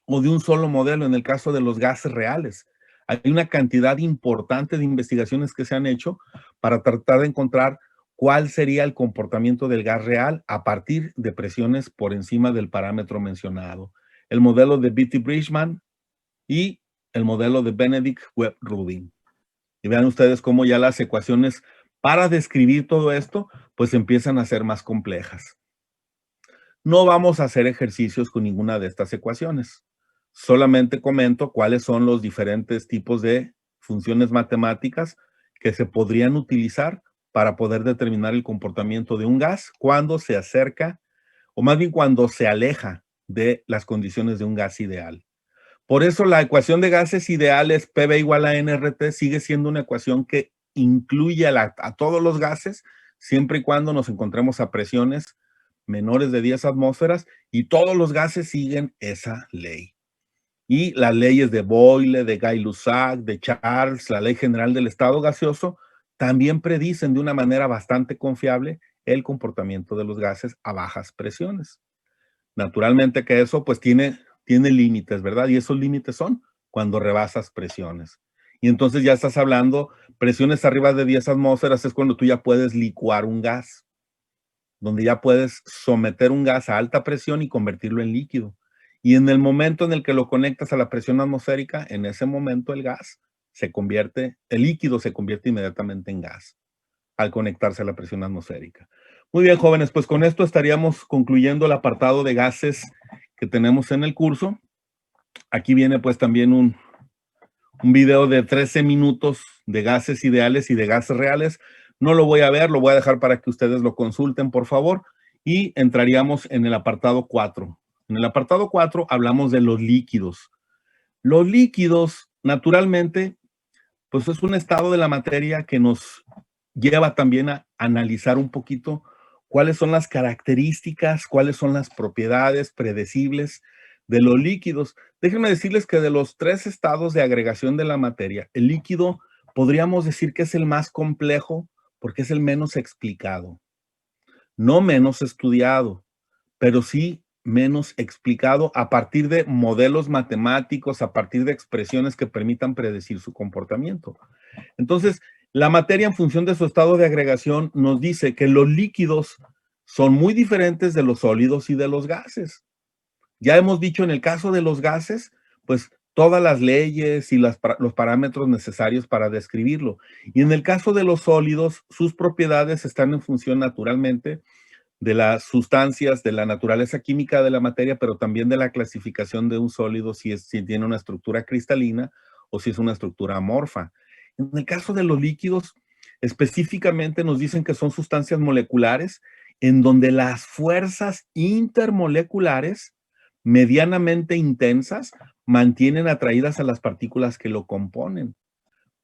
o de un solo modelo en el caso de los gases reales. Hay una cantidad importante de investigaciones que se han hecho para tratar de encontrar cuál sería el comportamiento del gas real a partir de presiones por encima del parámetro mencionado. El modelo de Beatty-Bridgman y el modelo de Benedict-Webb-Rudin. Y vean ustedes cómo ya las ecuaciones para describir todo esto, pues empiezan a ser más complejas. No vamos a hacer ejercicios con ninguna de estas ecuaciones. Solamente comento cuáles son los diferentes tipos de funciones matemáticas que se podrían utilizar para poder determinar el comportamiento de un gas cuando se acerca, o más bien cuando se aleja de las condiciones de un gas ideal. Por eso la ecuación de gases ideales PV igual a nRT sigue siendo una ecuación que incluye a todos los gases, siempre y cuando nos encontremos a presiones menores de 10 atmósferas y todos los gases siguen esa ley. Y las leyes de Boyle, de Gay-Lussac, de Charles, la ley general del estado gaseoso, también predicen de una manera bastante confiable el comportamiento de los gases a bajas presiones. Naturalmente que eso pues tiene límites, ¿verdad? Y esos límites son cuando rebasas presiones. Y entonces ya estás hablando, presiones arriba de 10 atmósferas es cuando tú ya puedes licuar un gas, donde ya puedes someter un gas a alta presión y convertirlo en líquido. Y en el momento en el que lo conectas a la presión atmosférica, en ese momento el líquido se convierte inmediatamente en gas al conectarse a la presión atmosférica. Muy bien, jóvenes, pues con esto estaríamos concluyendo el apartado de gases que tenemos en el curso. Aquí viene pues también un video de 13 minutos de gases ideales y de gases reales. No lo voy a ver, lo voy a dejar para que ustedes lo consulten, por favor. Y entraríamos en el apartado 4. En el apartado 4 hablamos de los líquidos. Los líquidos, naturalmente, pues es un estado de la materia que nos lleva también a analizar un poquito cuáles son las características, cuáles son las propiedades predecibles de los líquidos. Déjenme decirles que de los 3 estados de agregación de la materia, el líquido podríamos decir que es el más complejo porque es el menos explicado. No menos estudiado, pero sí menos explicado a partir de modelos matemáticos, a partir de expresiones que permitan predecir su comportamiento. Entonces, la materia en función de su estado de agregación nos dice que los líquidos son muy diferentes de los sólidos y de los gases. Ya hemos dicho en el caso de los gases, pues todas las leyes y los parámetros necesarios para describirlo. Y en el caso de los sólidos, sus propiedades están en función naturalmente de las sustancias, de la naturaleza química de la materia, pero también de la clasificación de un sólido, si tiene una estructura cristalina o si es una estructura amorfa. En el caso de los líquidos, específicamente nos dicen que son sustancias moleculares en donde las fuerzas intermoleculares medianamente intensas mantienen atraídas a las partículas que lo componen.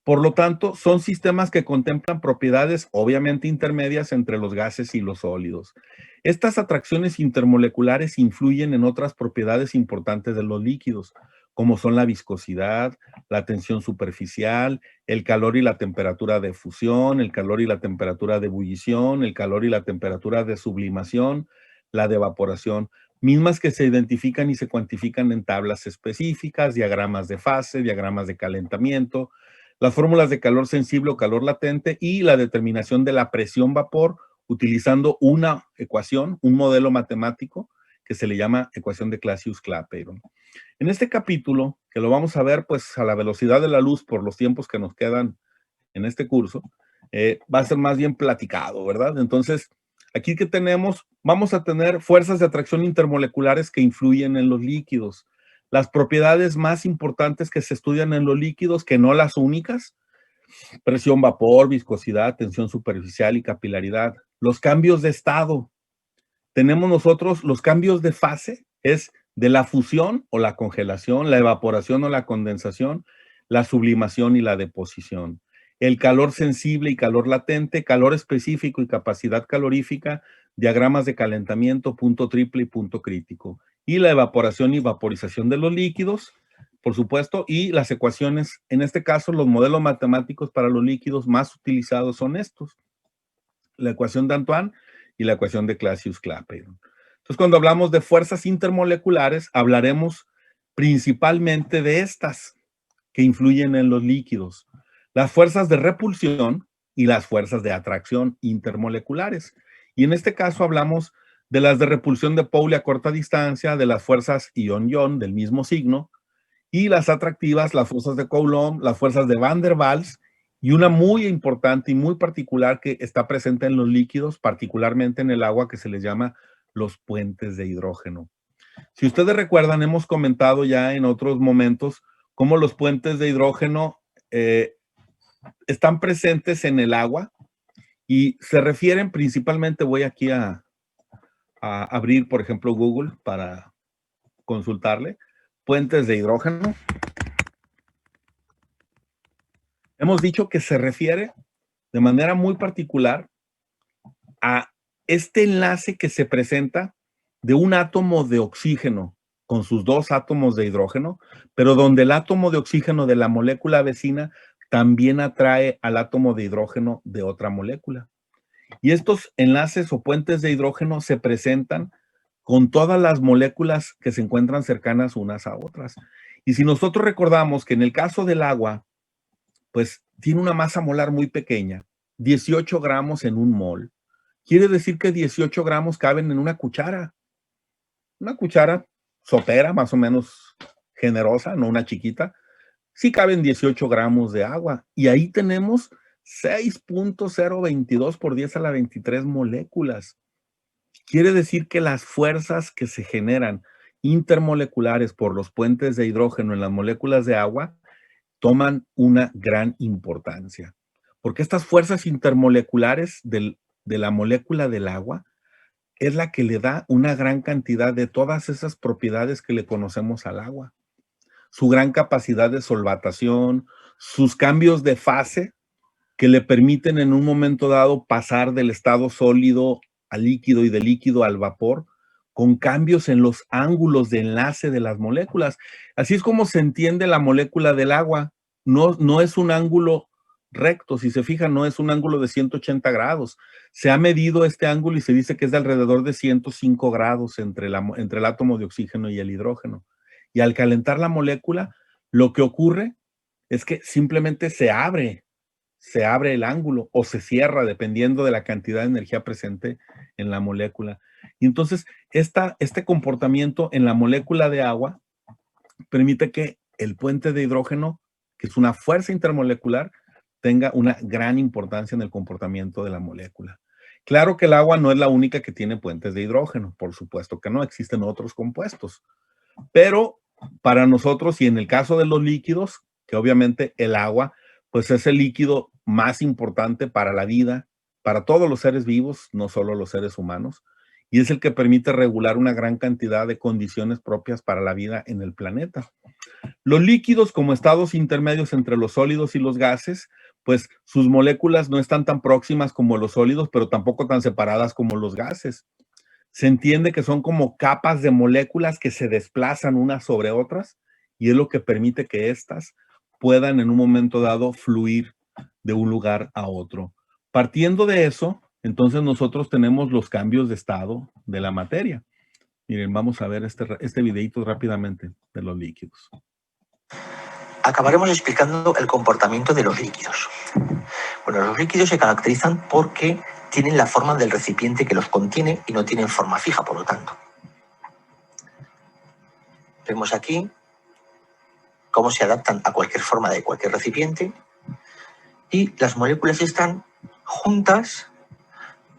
Por lo tanto, son sistemas que contemplan propiedades obviamente intermedias entre los gases y los sólidos. Estas atracciones intermoleculares influyen en otras propiedades importantes de los líquidos, como son la viscosidad, la tensión superficial, el calor y la temperatura de fusión, el calor y la temperatura de ebullición, el calor y la temperatura de sublimación, la de evaporación, mismas que se identifican y se cuantifican en tablas específicas, diagramas de fase, diagramas de calentamiento, las fórmulas de calor sensible o calor latente y la determinación de la presión vapor utilizando una ecuación, un modelo matemático que se le llama ecuación de Clausius-Clapeyron. En este capítulo, que lo vamos a ver pues a la velocidad de la luz por los tiempos que nos quedan en este curso, va a ser más bien platicado, ¿verdad? Entonces, aquí que tenemos, vamos a tener fuerzas de atracción intermoleculares que influyen en los líquidos. Las propiedades más importantes que se estudian en los líquidos, que no las únicas, presión vapor, viscosidad, tensión superficial y capilaridad. Los cambios de estado. Tenemos nosotros los cambios de fase, es de la fusión o la congelación, la evaporación o la condensación, la sublimación y la deposición. El calor sensible y calor latente, calor específico y capacidad calorífica, diagramas de calentamiento, punto triple y punto crítico. Y la evaporación y vaporización de los líquidos, por supuesto, y las ecuaciones, en este caso, los modelos matemáticos para los líquidos más utilizados son estos. La ecuación de Antoine y la ecuación de Clausius-Clapeyron. Entonces, cuando hablamos de fuerzas intermoleculares, hablaremos principalmente de estas que influyen en los líquidos. Las fuerzas de repulsión y las fuerzas de atracción intermoleculares. Y en este caso hablamos de las de repulsión de Pauli a corta distancia, de las fuerzas ion-ion del mismo signo, y las atractivas, las fuerzas de Coulomb, las fuerzas de Van der Waals, y una muy importante y muy particular que está presente en los líquidos, particularmente en el agua, que se les llama los puentes de hidrógeno. Si ustedes recuerdan, hemos comentado ya en otros momentos cómo los puentes de hidrógeno están presentes en el agua y se refieren principalmente, voy aquí a abrir, por ejemplo, Google para consultarle, puentes de hidrógeno. Hemos dicho que se refiere de manera muy particular a este enlace que se presenta de un átomo de oxígeno con sus dos átomos de hidrógeno, pero donde el átomo de oxígeno de la molécula vecina también atrae al átomo de hidrógeno de otra molécula. Y estos enlaces o puentes de hidrógeno se presentan con todas las moléculas que se encuentran cercanas unas a otras. Y si nosotros recordamos que en el caso del agua, pues tiene una masa molar muy pequeña, 18 gramos en un mol. Quiere decir que 18 gramos caben en una cuchara. Una cuchara sopera, más o menos generosa, no una chiquita. Sí caben 18 gramos de agua. Y ahí tenemos 6.022 por 10 a la 23 moléculas. Quiere decir que las fuerzas que se generan intermoleculares por los puentes de hidrógeno en las moléculas de agua toman una gran importancia. Porque estas fuerzas intermoleculares de la molécula del agua es la que le da una gran cantidad de todas esas propiedades que le conocemos al agua. Su gran capacidad de solvatación, sus cambios de fase que le permiten en un momento dado pasar del estado sólido al líquido y del líquido al vapor, con cambios en los ángulos de enlace de las moléculas. Así es como se entiende la molécula del agua. No es un ángulo recto, si se fijan, no es un ángulo de 180 grados. Se ha medido este ángulo y se dice que es de alrededor de 105 grados entre el átomo de oxígeno y el hidrógeno. Y al calentar la molécula, lo que ocurre es que simplemente se abre se abre el ángulo o se cierra dependiendo de la cantidad de energía presente en la molécula. Y entonces, este comportamiento en la molécula de agua permite que el puente de hidrógeno, que es una fuerza intermolecular, tenga una gran importancia en el comportamiento de la molécula. Claro que el agua no es la única que tiene puentes de hidrógeno, por supuesto que no, existen otros compuestos. Pero para nosotros, y en el caso de los líquidos, que obviamente el agua, pues es el líquido más importante para la vida, para todos los seres vivos, no solo los seres humanos, y es el que permite regular una gran cantidad de condiciones propias para la vida en el planeta. Los líquidos, como estados intermedios entre los sólidos y los gases, pues sus moléculas no están tan próximas como los sólidos, pero tampoco tan separadas como los gases. Se entiende que son como capas de moléculas que se desplazan unas sobre otras y es lo que permite que éstas puedan en un momento dado fluir de un lugar a otro. Partiendo de eso, entonces nosotros tenemos los cambios de estado de la materia. Miren, vamos a ver este videito rápidamente de los líquidos. Acabaremos explicando el comportamiento de los líquidos. Bueno, los líquidos se caracterizan porque tienen la forma del recipiente que los contiene y no tienen forma fija, por lo tanto. Vemos aquí cómo se adaptan a cualquier forma de cualquier recipiente y las moléculas están juntas,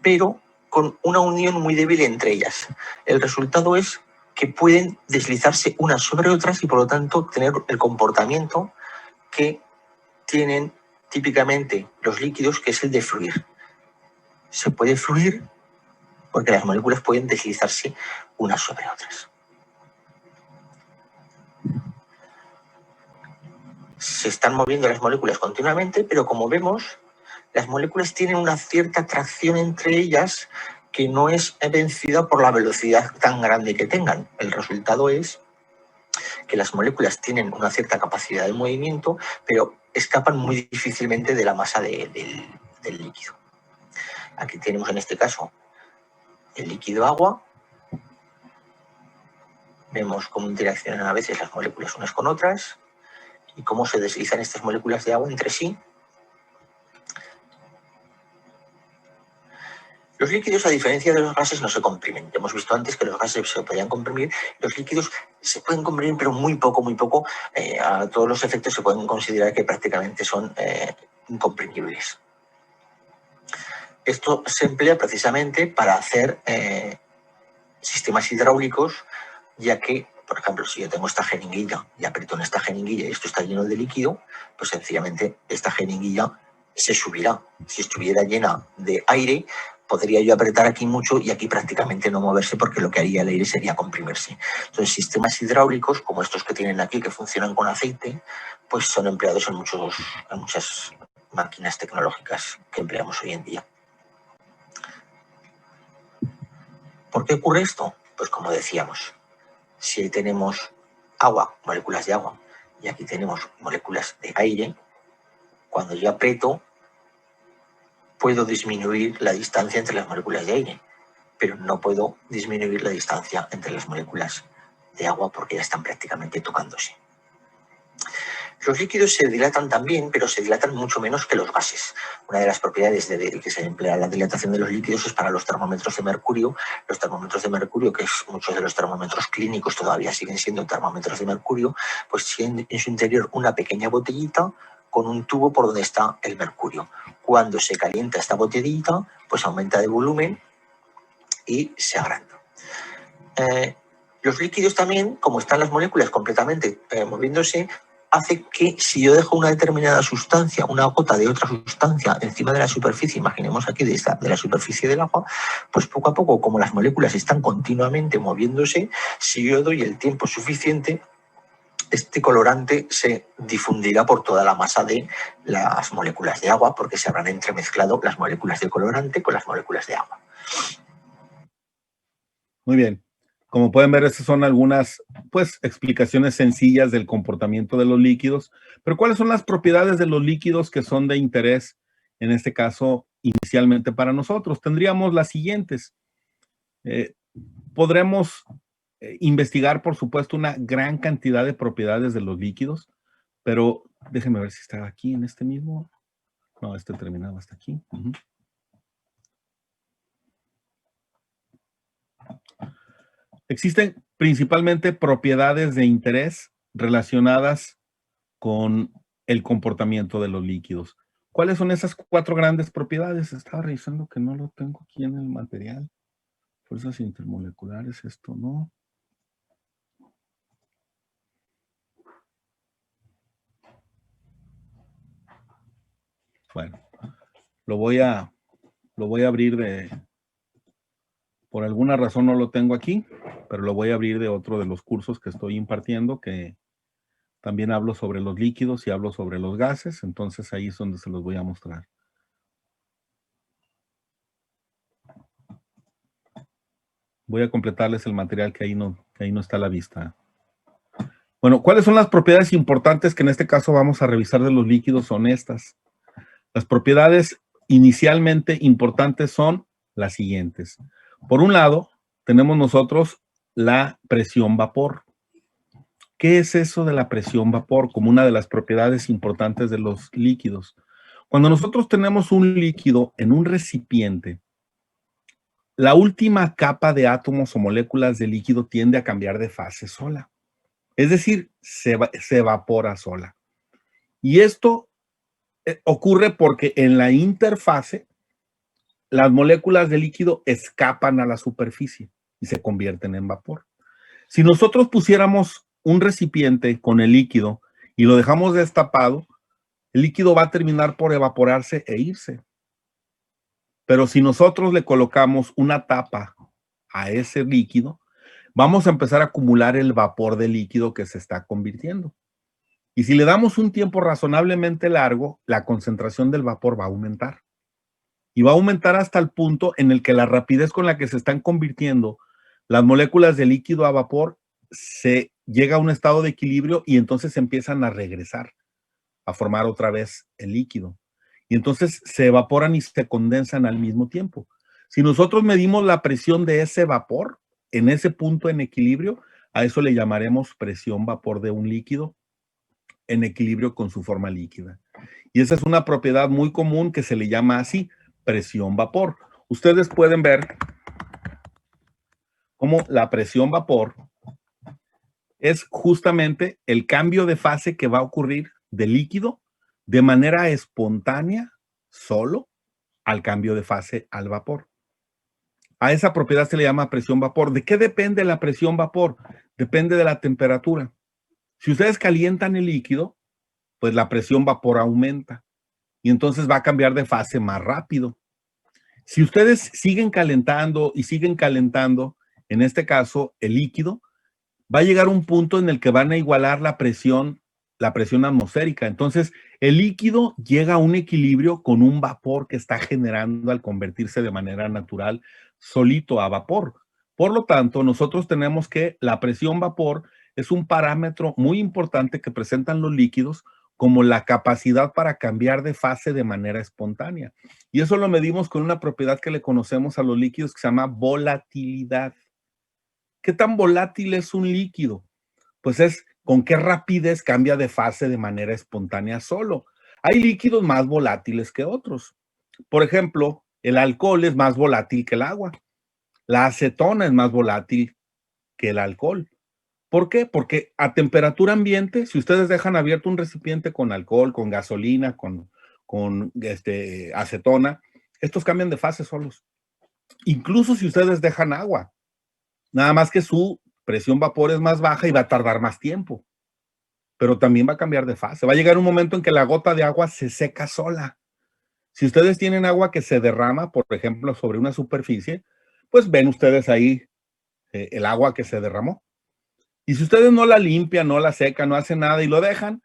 pero con una unión muy débil entre ellas. El resultado es que pueden deslizarse unas sobre otras y por lo tanto tener el comportamiento que tienen típicamente los líquidos, que es el de fluir. Se puede fluir porque las moléculas pueden deslizarse unas sobre otras. Se están moviendo las moléculas continuamente, pero como vemos, las moléculas tienen una cierta atracción entre ellas que no es vencida por la velocidad tan grande que tengan. El resultado es que las moléculas tienen una cierta capacidad de movimiento, pero escapan muy difícilmente de la masa del líquido. Aquí tenemos en este caso el líquido agua. Vemos cómo interaccionan a veces las moléculas unas con otras y cómo se deslizan estas moléculas de agua entre sí. Los líquidos, a diferencia de los gases, no se comprimen. Hemos visto antes que los gases se podían comprimir. Los líquidos se pueden comprimir, pero muy poco, muy poco. A todos los efectos se pueden considerar que prácticamente son incomprimibles. Esto se emplea precisamente para hacer sistemas hidráulicos, ya que, por ejemplo, si yo tengo esta jeringuilla y aprieto en esta jeringuilla y esto está lleno de líquido, pues sencillamente esta jeringuilla se subirá. Si estuviera llena de aire, podría yo apretar aquí mucho y aquí prácticamente no moverse, porque lo que haría el aire sería comprimirse. Entonces, sistemas hidráulicos como estos que tienen aquí, que funcionan con aceite, pues son empleados en muchas máquinas tecnológicas que empleamos hoy en día. ¿Por qué ocurre esto? Pues como decíamos, si tenemos agua, moléculas de agua, y aquí tenemos moléculas de aire, cuando yo aprieto, puedo disminuir la distancia entre las moléculas de aire, pero no puedo disminuir la distancia entre las moléculas de agua porque ya están prácticamente tocándose. Los líquidos se dilatan también, pero se dilatan mucho menos que los gases. Una de las propiedades de que se emplea la dilatación de los líquidos es para los termómetros de mercurio. Los termómetros de mercurio, que muchos de los termómetros clínicos todavía siguen siendo termómetros de mercurio, pues tienen en su interior una pequeña botellita con un tubo por donde está el mercurio. Cuando se calienta esta botellita, pues aumenta de volumen y se agranda. Los líquidos también, como están las moléculas completamente moviéndose, hace que si yo dejo una determinada sustancia, una gota de otra sustancia encima de la superficie, imaginemos aquí de la superficie del agua, pues poco a poco, como las moléculas están continuamente moviéndose, si yo doy el tiempo suficiente, este colorante se difundirá por toda la masa de las moléculas de agua, porque se habrán entremezclado las moléculas de colorante con las moléculas de agua. Muy bien. Como pueden ver, estas son algunas, pues, explicaciones sencillas del comportamiento de los líquidos. Pero ¿cuáles son las propiedades de los líquidos que son de interés, en este caso, inicialmente para nosotros? Tendríamos las siguientes. Podremos investigar, por supuesto, una gran cantidad de propiedades de los líquidos, pero déjenme ver si está aquí en este mismo. No, este terminaba hasta aquí. Uh-huh. Existen principalmente propiedades de interés relacionadas con el comportamiento de los líquidos. ¿Cuáles son esas 4 grandes propiedades? Estaba revisando que no lo tengo aquí en el material. Fuerzas intermoleculares, esto no. Bueno, lo voy a abrir por alguna razón no lo tengo aquí, pero lo voy a abrir de otro de los cursos que estoy impartiendo, que también hablo sobre los líquidos y hablo sobre los gases, entonces ahí es donde se los voy a mostrar. Voy a completarles el material que ahí no está a la vista. Bueno, ¿cuáles son las propiedades importantes que en este caso vamos a revisar de los líquidos? Son estas. Las propiedades inicialmente importantes son las siguientes. Por un lado, tenemos nosotros la presión vapor. ¿Qué es eso de la presión vapor? Como una de las propiedades importantes de los líquidos. Cuando nosotros tenemos un líquido en un recipiente, la última capa de átomos o moléculas de líquido tiende a cambiar de fase sola. Es decir, se evapora sola. Y esto ocurre porque en la interfase las moléculas de líquido escapan a la superficie y se convierten en vapor. Si nosotros pusiéramos un recipiente con el líquido y lo dejamos destapado, el líquido va a terminar por evaporarse e irse. Pero si nosotros le colocamos una tapa a ese líquido, vamos a empezar a acumular el vapor del líquido que se está convirtiendo. Y si le damos un tiempo razonablemente largo, la concentración del vapor va a aumentar. Y va a aumentar hasta el punto en el que la rapidez con la que se están convirtiendo las moléculas de líquido a vapor se llega a un estado de equilibrio y entonces empiezan a regresar, a formar otra vez el líquido. Y entonces se evaporan y se condensan al mismo tiempo. Si nosotros medimos la presión de ese vapor, en ese punto en equilibrio, a eso le llamaremos presión vapor de un líquido en equilibrio con su forma líquida. Y esa es una propiedad muy común que se le llama así, presión vapor. Ustedes pueden ver cómo la presión vapor es justamente el cambio de fase que va a ocurrir de líquido de manera espontánea solo al cambio de fase al vapor. A esa propiedad se le llama presión vapor. ¿De qué depende la presión vapor? Depende de la temperatura. Si ustedes calientan el líquido, pues la presión vapor aumenta y entonces va a cambiar de fase más rápido. Si ustedes siguen calentando y siguen calentando, en este caso el líquido, va a llegar un punto en el que van a igualar la presión atmosférica. Entonces, el líquido llega a un equilibrio con un vapor que está generando al convertirse de manera natural solito a vapor. Por lo tanto, nosotros tenemos que la presión vapor es un parámetro muy importante que presentan los líquidos como la capacidad para cambiar de fase de manera espontánea. Y eso lo medimos con una propiedad que le conocemos a los líquidos que se llama volatilidad. ¿Qué tan volátil es un líquido? Pues es con qué rapidez cambia de fase de manera espontánea solo. Hay líquidos más volátiles que otros. Por ejemplo, el alcohol es más volátil que el agua. La acetona es más volátil que el alcohol. ¿Por qué? Porque a temperatura ambiente, si ustedes dejan abierto un recipiente con alcohol, con gasolina, con acetona, estos cambian de fase solos. Incluso si ustedes dejan agua, nada más que su presión vapor es más baja y va a tardar más tiempo. Pero también va a cambiar de fase. Va a llegar un momento en que la gota de agua se seca sola. Si ustedes tienen agua que se derrama, por ejemplo, sobre una superficie, pues ven ustedes ahí el agua que se derramó. Y si ustedes no la limpian, no la secan, no hacen nada y lo dejan,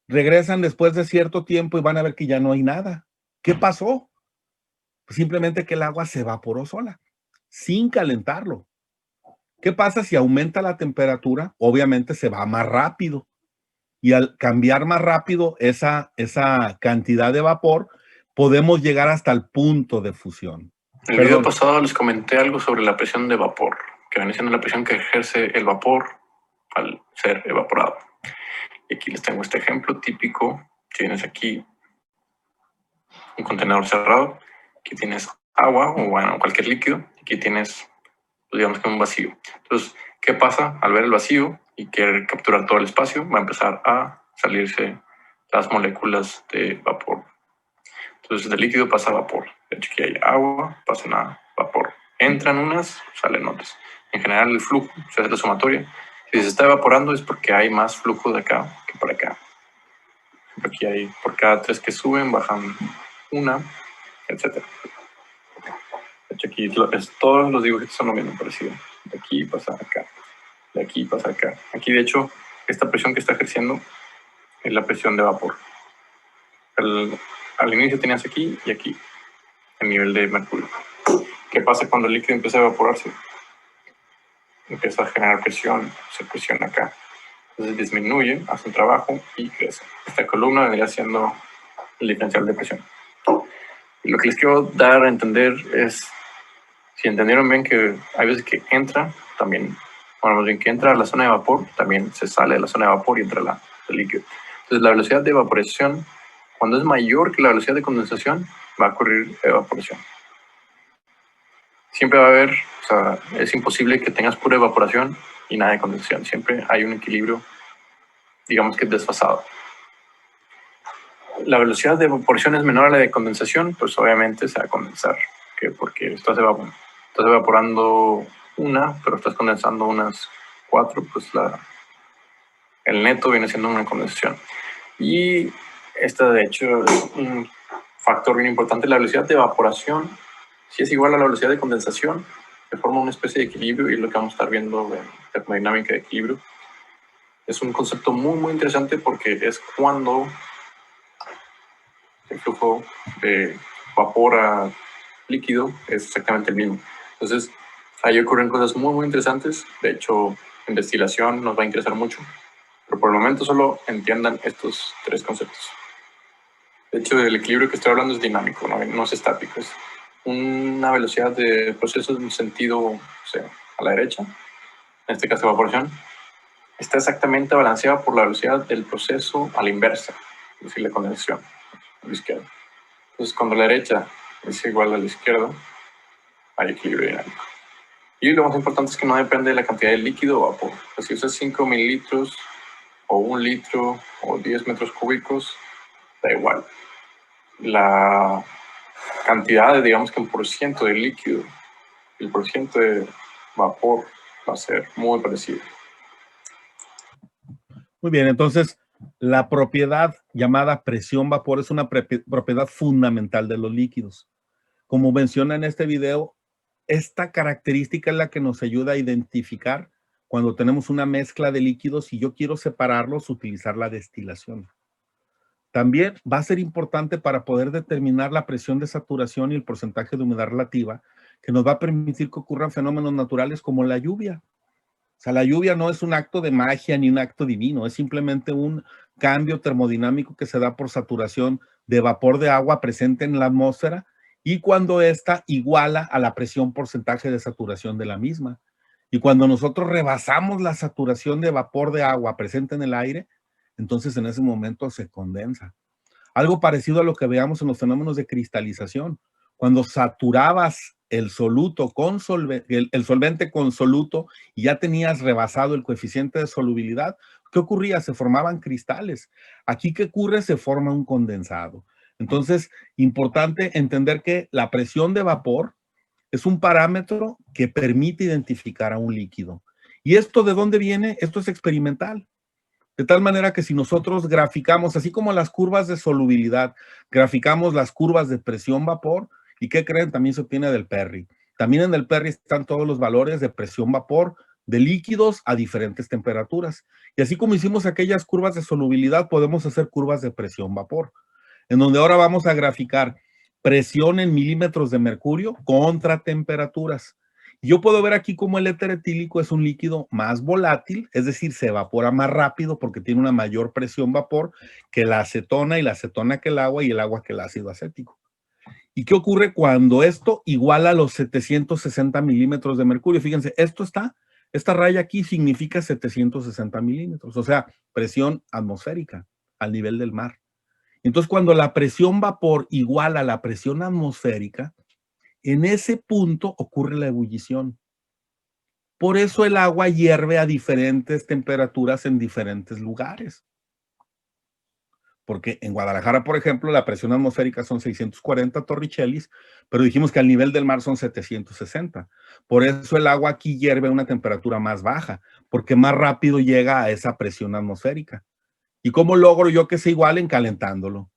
regresan después de cierto tiempo y van a ver que ya no hay nada. ¿Qué pasó? Pues simplemente que el agua se evaporó sola, sin calentarlo. ¿Qué pasa si aumenta la temperatura? Obviamente se va más rápido. Y al cambiar más rápido esa cantidad de vapor, podemos llegar hasta el punto de fusión. En el video pasado les comenté algo sobre la presión de vapor, que viene siendo la presión que ejerce el vapor al ser evaporado. Y aquí les tengo este ejemplo típico. Tienes aquí un contenedor cerrado. Aquí tienes agua o bueno, cualquier líquido. Aquí tienes, pues, digamos que un vacío. Entonces, ¿qué pasa al ver el vacío y querer capturar todo el espacio? Va a empezar a salirse las moléculas de vapor. Entonces, de líquido pasa a vapor. De hecho, aquí hay agua, pasan a vapor. Entran unas, salen otras. En general, el flujo se hace la sumatoria. Si se está evaporando es porque hay más flujo de acá que por acá. Aquí hay, por cada 3 que suben, bajan una, etc. De hecho, aquí todos los dibujitos son lo mismo parecido. De aquí pasa acá. De aquí pasa acá. Aquí, de hecho, esta presión que está ejerciendo es la presión de vapor. Al inicio tenías aquí y aquí el nivel de mercurio. ¿Qué pasa cuando el líquido empieza a evaporarse? Empieza a generar presión, se presiona acá. Entonces disminuye, hace un trabajo y crece. Esta columna vendría siendo el diferencial de presión. Y lo que les quiero dar a entender es, si entendieron bien, que hay veces que entra también, bueno, más bien que entra a la zona de vapor, también se sale de la zona de vapor y entra el líquido. Entonces la velocidad de evaporación, cuando es mayor que la velocidad de condensación, va a ocurrir evaporación. Siempre va a haber, o sea, es imposible que tengas pura evaporación y nada de condensación. Siempre hay un equilibrio, digamos que desfasado. La velocidad de evaporación es menor a la de condensación, pues obviamente se va a condensar, porque estás evaporando una, pero estás condensando unas 4, pues el neto viene siendo una condensación. Y esta, de hecho, es un factor bien importante. La velocidad de evaporación, si es igual a la velocidad de condensación, se forma una especie de equilibrio, y es lo que vamos a estar viendo en termodinámica de equilibrio. Es un concepto muy, muy interesante porque es cuando el flujo de vapor a líquido es exactamente el mismo. Entonces, ahí ocurren cosas muy, muy interesantes. De hecho, en destilación nos va a interesar mucho. Pero por el momento solo entiendan estos 3 conceptos. De hecho, el equilibrio que estoy hablando es dinámico, no es estático. Es una velocidad de proceso en sentido, o sea, a la derecha, en este caso evaporación, está exactamente balanceada por la velocidad del proceso a la inversa, es decir, la condensación a la izquierda. Entonces, cuando la derecha es igual a la izquierda, hay equilibrio dinámico. Y lo más importante es que no depende de la cantidad de líquido o vapor. Pues si usas 5 mililitros o 1 litro o 10 metros cúbicos, da igual. La cantidad de, digamos que en porciento de líquido, el porciento de vapor va a ser muy parecido. Muy bien, entonces la propiedad llamada presión vapor es una propiedad fundamental de los líquidos. Como menciona en este video, esta característica es la que nos ayuda a identificar cuando tenemos una mezcla de líquidos y yo quiero separarlos, utilizar la destilación. También va a ser importante para poder determinar la presión de saturación y el porcentaje de humedad relativa, que nos va a permitir que ocurran fenómenos naturales como la lluvia. O sea, la lluvia no es un acto de magia ni un acto divino, es simplemente un cambio termodinámico que se da por saturación de vapor de agua presente en la atmósfera y cuando ésta iguala a la presión porcentaje de saturación de la misma. Y cuando nosotros rebasamos la saturación de vapor de agua presente en el aire, entonces en ese momento se condensa. Algo parecido a lo que veamos en los fenómenos de cristalización. Cuando saturabas el soluto con el solvente con soluto y ya tenías rebasado el coeficiente de solubilidad, ¿qué ocurría? Se formaban cristales. Aquí, ¿qué ocurre? Se forma un condensado. Entonces, importante entender que la presión de vapor es un parámetro que permite identificar a un líquido. ¿Y esto de dónde viene? Esto es experimental. De tal manera que si nosotros graficamos, así como las curvas de solubilidad, graficamos las curvas de presión-vapor, ¿y qué creen? También se obtiene del Perry. También en el Perry están todos los valores de presión-vapor de líquidos a diferentes temperaturas. Y así como hicimos aquellas curvas de solubilidad, podemos hacer curvas de presión-vapor, en donde ahora vamos a graficar presión en milímetros de mercurio contra temperaturas. Yo puedo ver aquí cómo el éter etílico es un líquido más volátil, es decir, se evapora más rápido porque tiene una mayor presión vapor que la acetona y la acetona que el agua y el agua que el ácido acético. ¿Y qué ocurre cuando esto iguala a los 760 milímetros de mercurio? Fíjense, esta raya aquí significa 760 milímetros, o sea, presión atmosférica al nivel del mar. Entonces, cuando la presión vapor iguala a la presión atmosférica, en ese punto ocurre la ebullición. Por eso el agua hierve a diferentes temperaturas en diferentes lugares. Porque en Guadalajara, por ejemplo, la presión atmosférica son 640 torricellis, pero dijimos que al nivel del mar son 760. Por eso el agua aquí hierve a una temperatura más baja, porque más rápido llega a esa presión atmosférica. ¿Y cómo logro yo que se igualen? Calentándolo.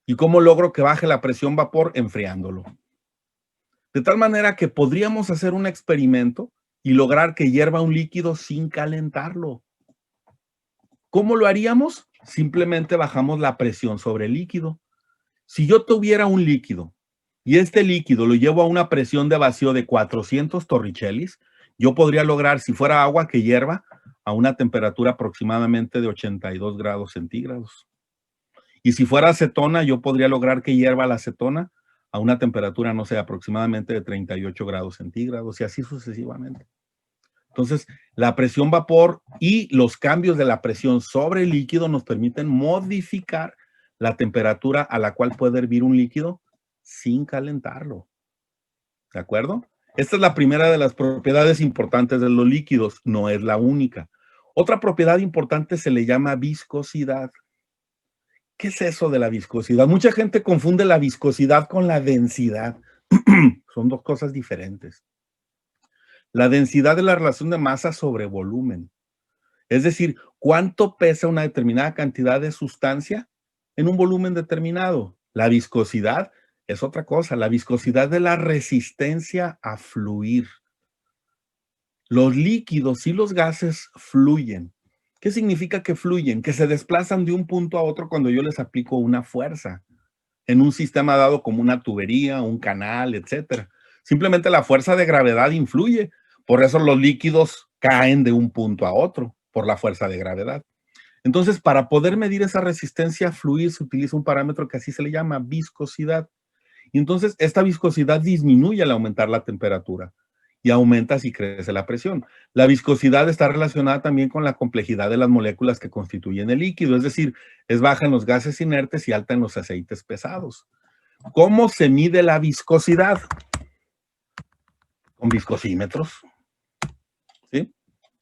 ¿Y cómo logro que baje la presión vapor? Enfriándolo. De tal manera que podríamos hacer un experimento y lograr que hierva un líquido sin calentarlo. ¿Cómo lo haríamos? Simplemente bajamos la presión sobre el líquido. Si yo tuviera un líquido y este líquido lo llevo a una presión de vacío de 400 torricellis, yo podría lograr, si fuera agua, que hierva a una temperatura aproximadamente de 82 grados centígrados. Y si fuera acetona, yo podría lograr que hierva la acetona a una temperatura, no sé, aproximadamente de 38 grados centígrados y así sucesivamente. Entonces, la presión vapor y los cambios de la presión sobre el líquido nos permiten modificar la temperatura a la cual puede hervir un líquido sin calentarlo. ¿De acuerdo? Esta es la primera de las propiedades importantes de los líquidos, no es la única. Otra propiedad importante se le llama viscosidad. ¿Qué es eso de la viscosidad? Mucha gente confunde la viscosidad con la densidad. Son dos cosas diferentes. La densidad es la relación de masa sobre volumen. Es decir, cuánto pesa una determinada cantidad de sustancia en un volumen determinado. La viscosidad es otra cosa. La viscosidad es la resistencia a fluir. Los líquidos y los gases fluyen. ¿Qué significa que fluyen? Que se desplazan de un punto a otro cuando yo les aplico una fuerza en un sistema dado como una tubería, un canal, etc. Simplemente la fuerza de gravedad influye. Por eso los líquidos caen de un punto a otro, por la fuerza de gravedad. Entonces, para poder medir esa resistencia a fluir, se utiliza un parámetro que así se le llama viscosidad. Y entonces, esta viscosidad disminuye al aumentar la temperatura y aumenta si crece la presión. La viscosidad está relacionada también con la complejidad de las moléculas que constituyen el líquido, es decir, es baja en los gases inertes y alta en los aceites pesados. ¿Cómo se mide la viscosidad? Con viscosímetros. ¿Sí?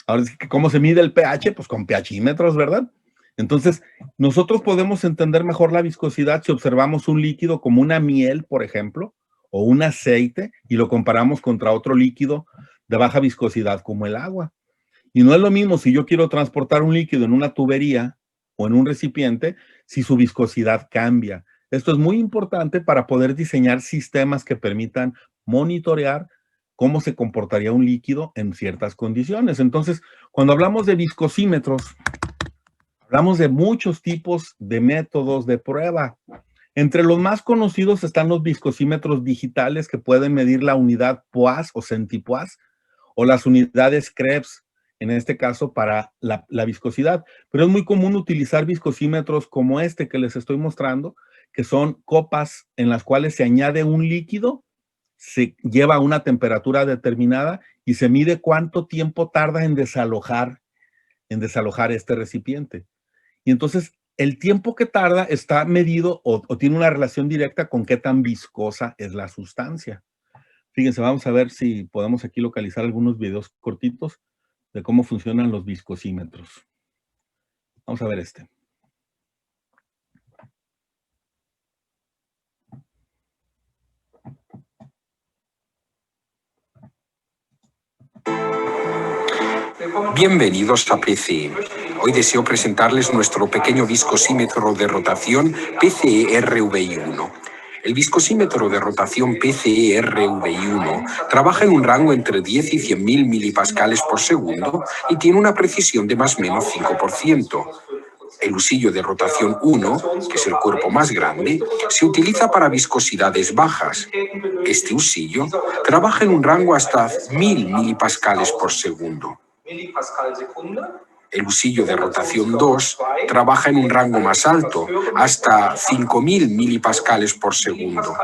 Ahora, ¿cómo se mide el pH? Pues con pHímetros, ¿verdad? Entonces, nosotros podemos entender mejor la viscosidad si observamos un líquido como una miel, por ejemplo, o un aceite, y lo comparamos contra otro líquido de baja viscosidad como el agua. Y no es lo mismo si yo quiero transportar un líquido en una tubería o en un recipiente, si su viscosidad cambia. Esto es muy importante para poder diseñar sistemas que permitan monitorear cómo se comportaría un líquido en ciertas condiciones. Entonces, cuando hablamos de viscosímetros, hablamos de muchos tipos de métodos de prueba. Entre los más conocidos están los viscosímetros digitales que pueden medir la unidad Poise o centipoise o las unidades Krebs, en este caso para la viscosidad. Pero es muy común utilizar viscosímetros como este que les estoy mostrando, que son copas en las cuales se añade un líquido, se lleva a una temperatura determinada y se mide cuánto tiempo tarda en desalojar este recipiente. Y entonces el tiempo que tarda está medido o tiene una relación directa con qué tan viscosa es la sustancia. Fíjense, vamos a ver si podemos aquí localizar algunos videos cortitos de cómo funcionan los viscosímetros. Vamos a ver este. Bienvenidos a PCE. Hoy deseo presentarles nuestro pequeño viscosímetro de rotación PCE-RVI1. El viscosímetro de rotación PCE-RVI1 trabaja en un rango entre 10 y 100.000 milipascales por segundo y tiene una precisión de más o menos 5%. El usillo de rotación 1, que es el cuerpo más grande, se utiliza para viscosidades bajas. Este usillo trabaja en un rango hasta 1.000 milipascales por segundo. El usillo de rotación 2 trabaja en un rango más alto, hasta 5.000 milipascales por segundo.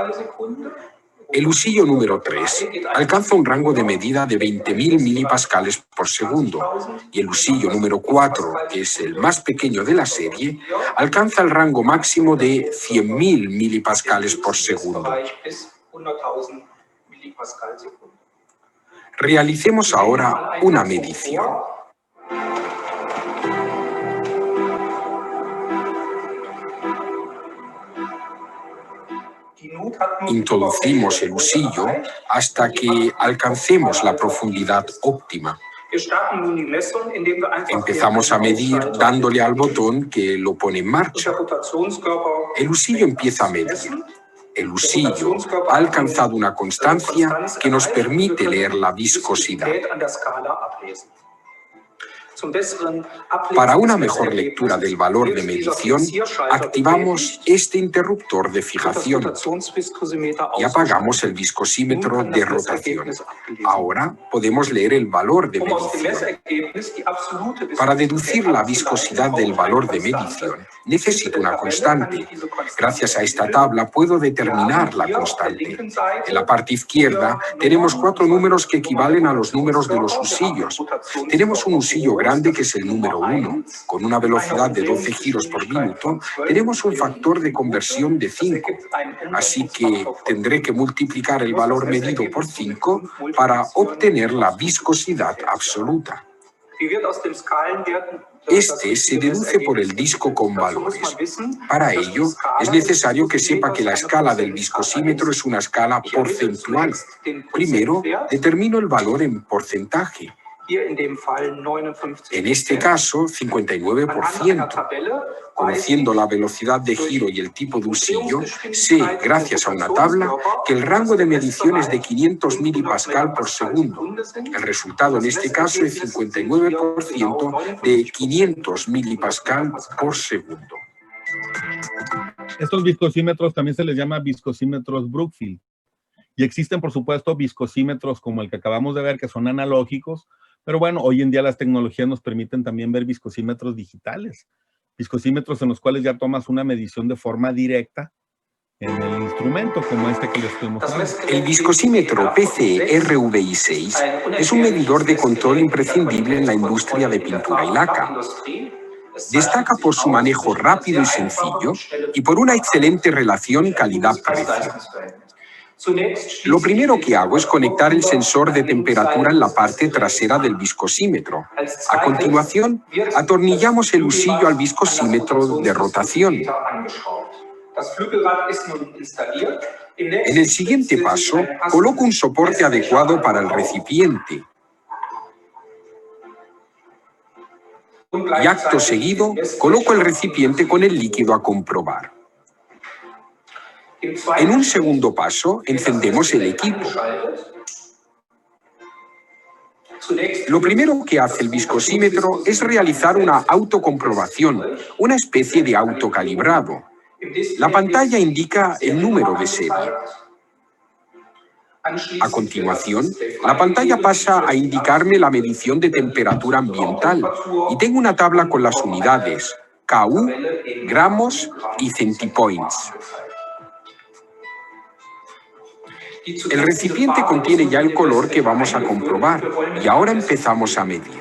El usillo número 3 alcanza un rango de medida de 20.000 milipascales por segundo y el usillo número 4, que es el más pequeño de la serie, alcanza el rango máximo de 100.000 milipascales por segundo. Realicemos ahora una medición. Introducimos el usillo hasta que alcancemos la profundidad óptima. Empezamos a medir dándole al botón que lo pone en marcha. El usillo empieza a medir. El usillo ha alcanzado una constancia que nos permite leer la viscosidad. Para una mejor lectura del valor de medición, activamos este interruptor de fijación y apagamos el viscosímetro de rotación. Ahora podemos leer el valor de medición. Para deducir la viscosidad del valor de medición, necesito una constante. Gracias a esta tabla puedo determinar la constante. En la parte izquierda tenemos 4 números que equivalen a los números de los usillos. Tenemos un usillo grande que es el número 1. Con una velocidad de 12 giros por minuto, tenemos un factor de conversión de 5. Así que tendré que multiplicar el valor medido por 5 para obtener la viscosidad absoluta. Este se deduce por el disco con valores. Para ello, es necesario que sepa que la escala del viscosímetro es una escala porcentual. Primero, determino el valor en porcentaje. En este caso, 59%. Conociendo la velocidad de giro y el tipo de usillo, sé, gracias a una tabla, que el rango de medición es de 500 milipascal por segundo. El resultado en este caso es 59% de 500 milipascal por segundo. Estos viscosímetros también se les llama viscosímetros Brookfield. Y existen, por supuesto, viscosímetros como el que acabamos de ver, que son analógicos, pero bueno, hoy en día las tecnologías nos permiten también ver viscosímetros digitales. Viscosímetros en los cuales ya tomas una medición de forma directa en el instrumento, como este que les estoy mostrando. El viscosímetro PCE-RVI6 es un medidor de control imprescindible en la industria de pintura y laca. Destaca por su manejo rápido y sencillo y por una excelente relación calidad-precio. Lo primero que hago es conectar el sensor de temperatura en la parte trasera del viscosímetro. A continuación, atornillamos el usillo al viscosímetro de rotación. En el siguiente paso, coloco un soporte adecuado para el recipiente. Y acto seguido, coloco el recipiente con el líquido a comprobar. En un segundo paso, encendemos el equipo. Lo primero que hace el viscosímetro es realizar una autocomprobación, una especie de autocalibrado. La pantalla indica el número de serie. A continuación, la pantalla pasa a indicarme la medición de temperatura ambiental y tengo una tabla con las unidades KU, gramos y centipoints. El recipiente contiene ya el color que vamos a comprobar y ahora empezamos a medir.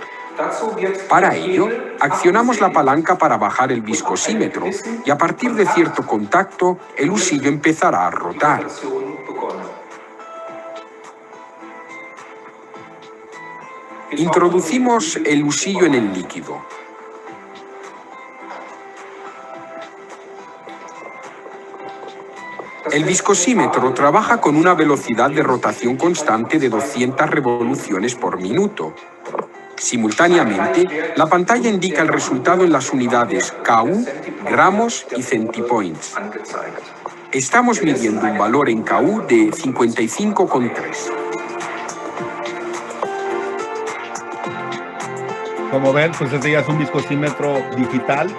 Para ello, accionamos la palanca para bajar el viscosímetro y a partir de cierto contacto, el usillo empezará a rotar. Introducimos el usillo en el líquido. El viscosímetro trabaja con una velocidad de rotación constante de 200 revoluciones por minuto. Simultáneamente, la pantalla indica el resultado en las unidades KU, gramos y centipoints. Estamos midiendo un valor en KU de 55,3. Como ven, pues este ya es un viscosímetro digital,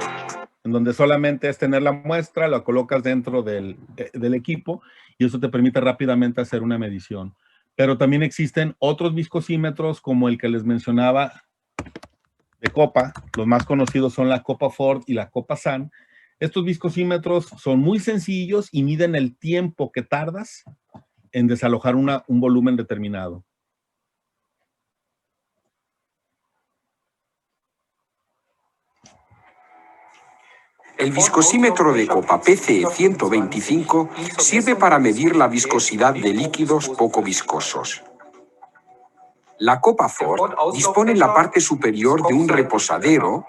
en donde solamente es tener la muestra, la colocas dentro del equipo y eso te permite rápidamente hacer una medición. Pero también existen otros viscosímetros como el que les mencionaba de copa. Los más conocidos son la Copa Ford y la Copa San. Estos viscosímetros son muy sencillos y miden el tiempo que tardas en desalojar un volumen determinado. El viscosímetro de copa PCE 125 sirve para medir la viscosidad de líquidos poco viscosos. La copa Ford dispone en la parte superior de un reposadero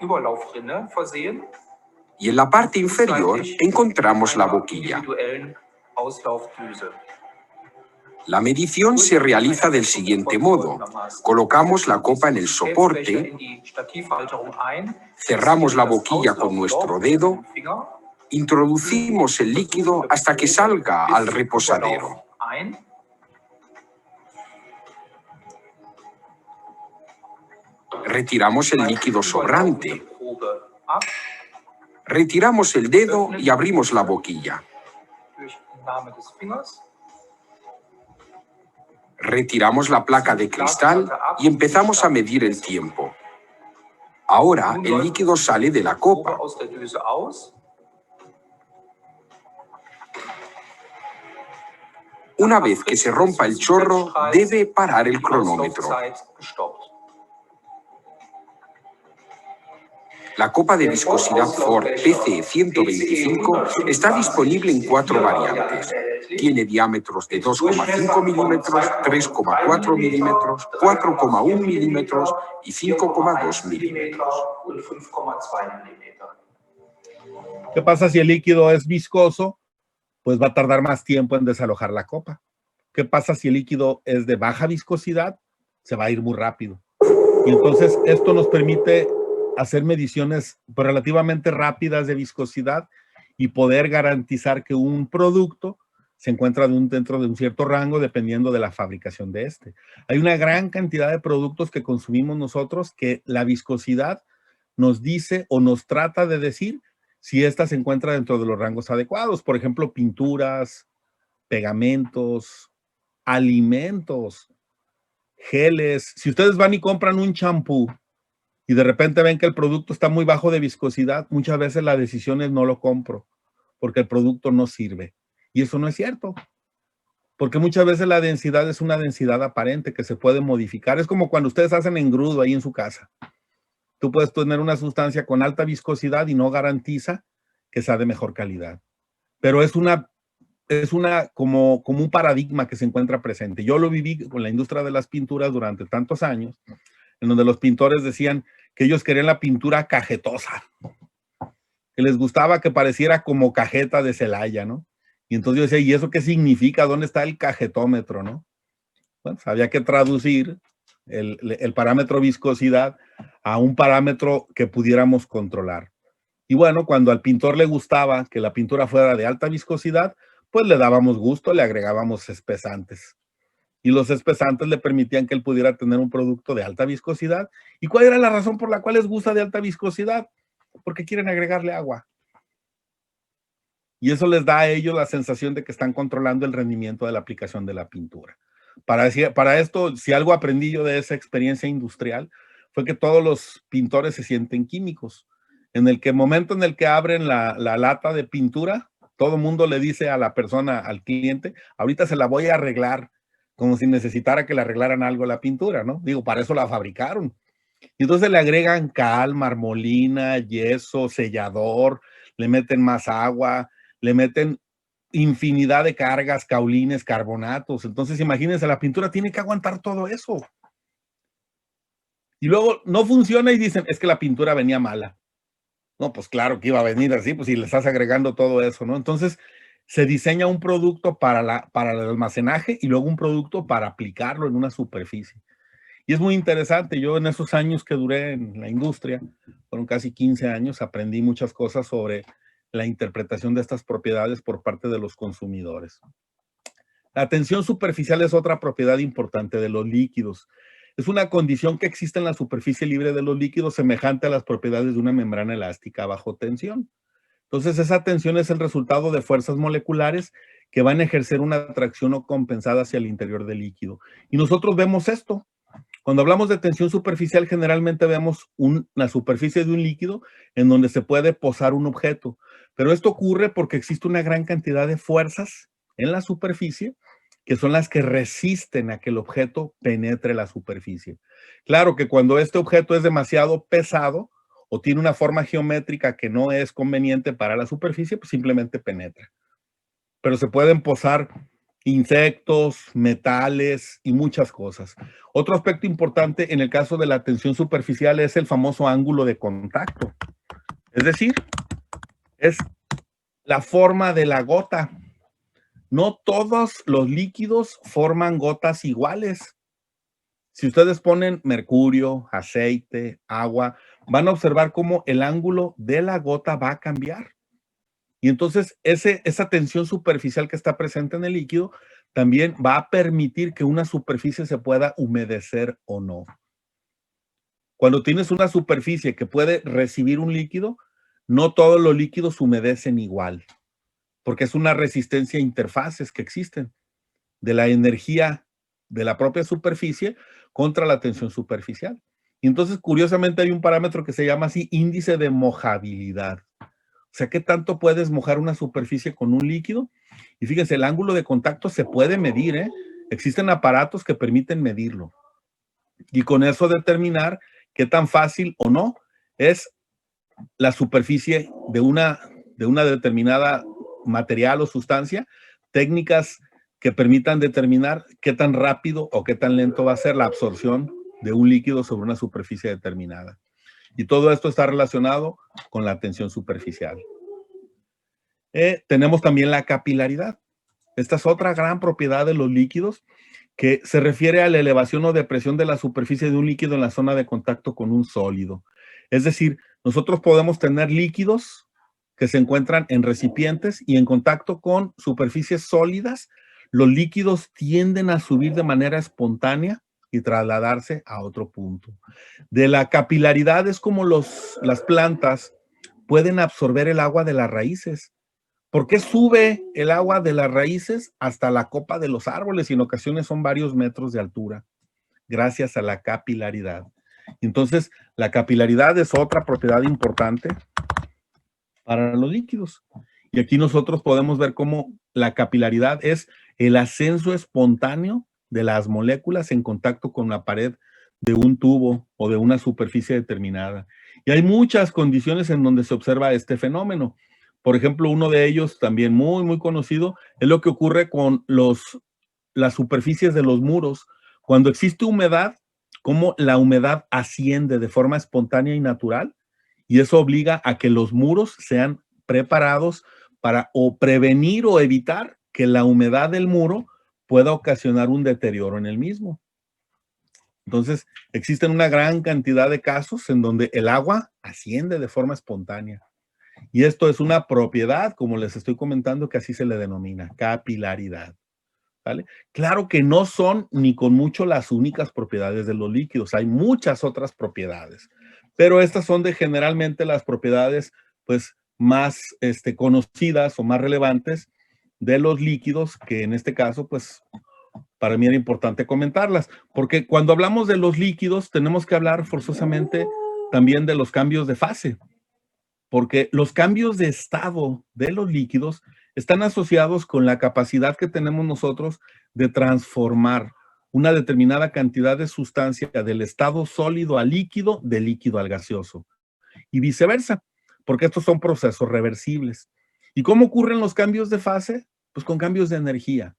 y en la parte inferior encontramos la boquilla. La medición se realiza del siguiente modo. Colocamos la copa en el soporte, cerramos la boquilla con nuestro dedo, introducimos el líquido hasta que salga al reposadero. Retiramos el líquido sobrante. Retiramos el dedo y abrimos la boquilla. Retiramos la placa de cristal y empezamos a medir el tiempo. Ahora el líquido sale de la copa. Una vez que se rompa el chorro, debe parar el cronómetro. La copa de viscosidad Ford PCE 125 está disponible en 4 variantes. Tiene diámetros de 2,5 milímetros, 3,4 milímetros, 4,1 milímetros y 5,2 milímetros. ¿Qué pasa si el líquido es viscoso? Pues va a tardar más tiempo en desalojar la copa. ¿Qué pasa si el líquido es de baja viscosidad? Se va a ir muy rápido. Y entonces esto nos permite hacer mediciones relativamente rápidas de viscosidad y poder garantizar que un producto se encuentra dentro de un cierto rango dependiendo de la fabricación de este. Hay una gran cantidad de productos que consumimos nosotros que la viscosidad nos dice o nos trata de decir si esta se encuentra dentro de los rangos adecuados. Por ejemplo, pinturas, pegamentos, alimentos, geles. Si ustedes van y compran un champú y de repente ven que el producto está muy bajo de viscosidad, muchas veces la decisión es no lo compro porque el producto no sirve. Y eso no es cierto, porque muchas veces la densidad es una densidad aparente que se puede modificar. Es como cuando ustedes hacen engrudo ahí en su casa. Tú puedes tener una sustancia con alta viscosidad y no garantiza que sea de mejor calidad. Pero es como un paradigma que se encuentra presente. Yo lo viví con la industria de las pinturas durante tantos años, en donde los pintores decían que ellos querían la pintura cajetosa, que les gustaba que pareciera como cajeta de Celaya, ¿no? Y entonces yo decía, ¿y eso qué significa? ¿Dónde está el cajetómetro, no? Bueno, había que traducir el parámetro viscosidad a un parámetro que pudiéramos controlar. Y bueno, cuando al pintor le gustaba que la pintura fuera de alta viscosidad, pues le dábamos gusto, le agregábamos espesantes. Y los espesantes le permitían que él pudiera tener un producto de alta viscosidad. ¿Y cuál era la razón por la cual les gusta de alta viscosidad? Porque quieren agregarle agua. Y eso les da a ellos la sensación de que están controlando el rendimiento de la aplicación de la pintura. Para esto, si algo aprendí yo de esa experiencia industrial, fue que todos los pintores se sienten químicos. En el momento en el que abren la lata de pintura, todo el mundo le dice a la persona, al cliente, ahorita se la voy a arreglar, como si necesitara que le arreglaran algo a la pintura, ¿no? Digo, para eso la fabricaron. Y entonces le agregan cal, marmolina, yeso, sellador, le meten más agua, le meten infinidad de cargas, caulines, carbonatos. Entonces, imagínense, la pintura tiene que aguantar todo eso. Y luego no funciona y dicen, es que la pintura venía mala. No, pues claro que iba a venir así, pues si le estás agregando todo eso, ¿no? Entonces, se diseña un producto para el almacenaje y luego un producto para aplicarlo en una superficie. Y es muy interesante. Yo en esos años que duré en la industria, fueron casi 15 años, aprendí muchas cosas sobre la interpretación de estas propiedades por parte de los consumidores. La tensión superficial es otra propiedad importante de los líquidos. Es una condición que existe en la superficie libre de los líquidos semejante a las propiedades de una membrana elástica bajo tensión. Entonces, esa tensión es el resultado de fuerzas moleculares que van a ejercer una atracción no compensada hacia el interior del líquido. Y nosotros vemos esto. Cuando hablamos de tensión superficial, generalmente vemos la superficie de un líquido en donde se puede posar un objeto. Pero esto ocurre porque existe una gran cantidad de fuerzas en la superficie que son las que resisten a que el objeto penetre la superficie. Claro que cuando este objeto es demasiado pesado o tiene una forma geométrica que no es conveniente para la superficie, pues simplemente penetra. Pero se pueden posar insectos, metales y muchas cosas. Otro aspecto importante en el caso de la tensión superficial es el famoso ángulo de contacto. Es decir, es la forma de la gota. No todos los líquidos forman gotas iguales. Si ustedes ponen mercurio, aceite, agua, van a observar cómo el ángulo de la gota va a cambiar. Y entonces esa tensión superficial que está presente en el líquido también va a permitir que una superficie se pueda humedecer o no. Cuando tienes una superficie que puede recibir un líquido, no todos los líquidos humedecen igual, porque es una resistencia a interfaces que existen de la energía de la propia superficie contra la tensión superficial. Y entonces, curiosamente, hay un parámetro que se llama así índice de mojabilidad. O sea, ¿qué tanto puedes mojar una superficie con un líquido? Y fíjense, el ángulo de contacto se puede medir, ¿eh? Existen aparatos que permiten medirlo. Y con eso determinar qué tan fácil o no es la superficie de una determinada material o sustancia, técnicas que permitan determinar qué tan rápido o qué tan lento va a ser la absorción de un líquido sobre una superficie determinada. Y todo esto está relacionado con la tensión superficial. Tenemos también la capilaridad. Esta es otra gran propiedad de los líquidos que se refiere a la elevación o depresión de la superficie de un líquido en la zona de contacto con un sólido. Es decir, nosotros podemos tener líquidos que se encuentran en recipientes y en contacto con superficies sólidas, los líquidos tienden a subir de manera espontánea y trasladarse a otro punto. De la capilaridad es como las plantas pueden absorber el agua de las raíces. ¿Por qué sube el agua de las raíces hasta la copa de los árboles y en ocasiones son varios metros de altura? Gracias a la capilaridad. Entonces, la capilaridad es otra propiedad importante para los líquidos. Y aquí nosotros podemos ver cómo la capilaridad es el ascenso espontáneo de las moléculas en contacto con la pared de un tubo o de una superficie determinada. Y hay muchas condiciones en donde se observa este fenómeno. Por ejemplo, uno de ellos también muy, muy conocido es lo que ocurre con las superficies de los muros. Cuando existe humedad, cómo la humedad asciende de forma espontánea y natural, y eso obliga a que los muros sean preparados para o prevenir o evitar que la humedad del muro pueda ocasionar un deterioro en el mismo. Entonces, existen una gran cantidad de casos en donde el agua asciende de forma espontánea. Y esto es una propiedad, como les estoy comentando, que así se le denomina, capilaridad. ¿Vale? Claro que no son ni con mucho las únicas propiedades de los líquidos, hay muchas otras propiedades, pero estas son generalmente las propiedades pues más conocidas o más relevantes de los líquidos, que en este caso pues para mí era importante comentarlas, porque cuando hablamos de los líquidos tenemos que hablar forzosamente también de los cambios de fase, porque los cambios de estado de los líquidos están asociados con la capacidad que tenemos nosotros de transformar una determinada cantidad de sustancia del estado sólido a líquido, de líquido al gaseoso, y viceversa, porque estos son procesos reversibles. ¿Y cómo ocurren los cambios de fase? Pues con cambios de energía.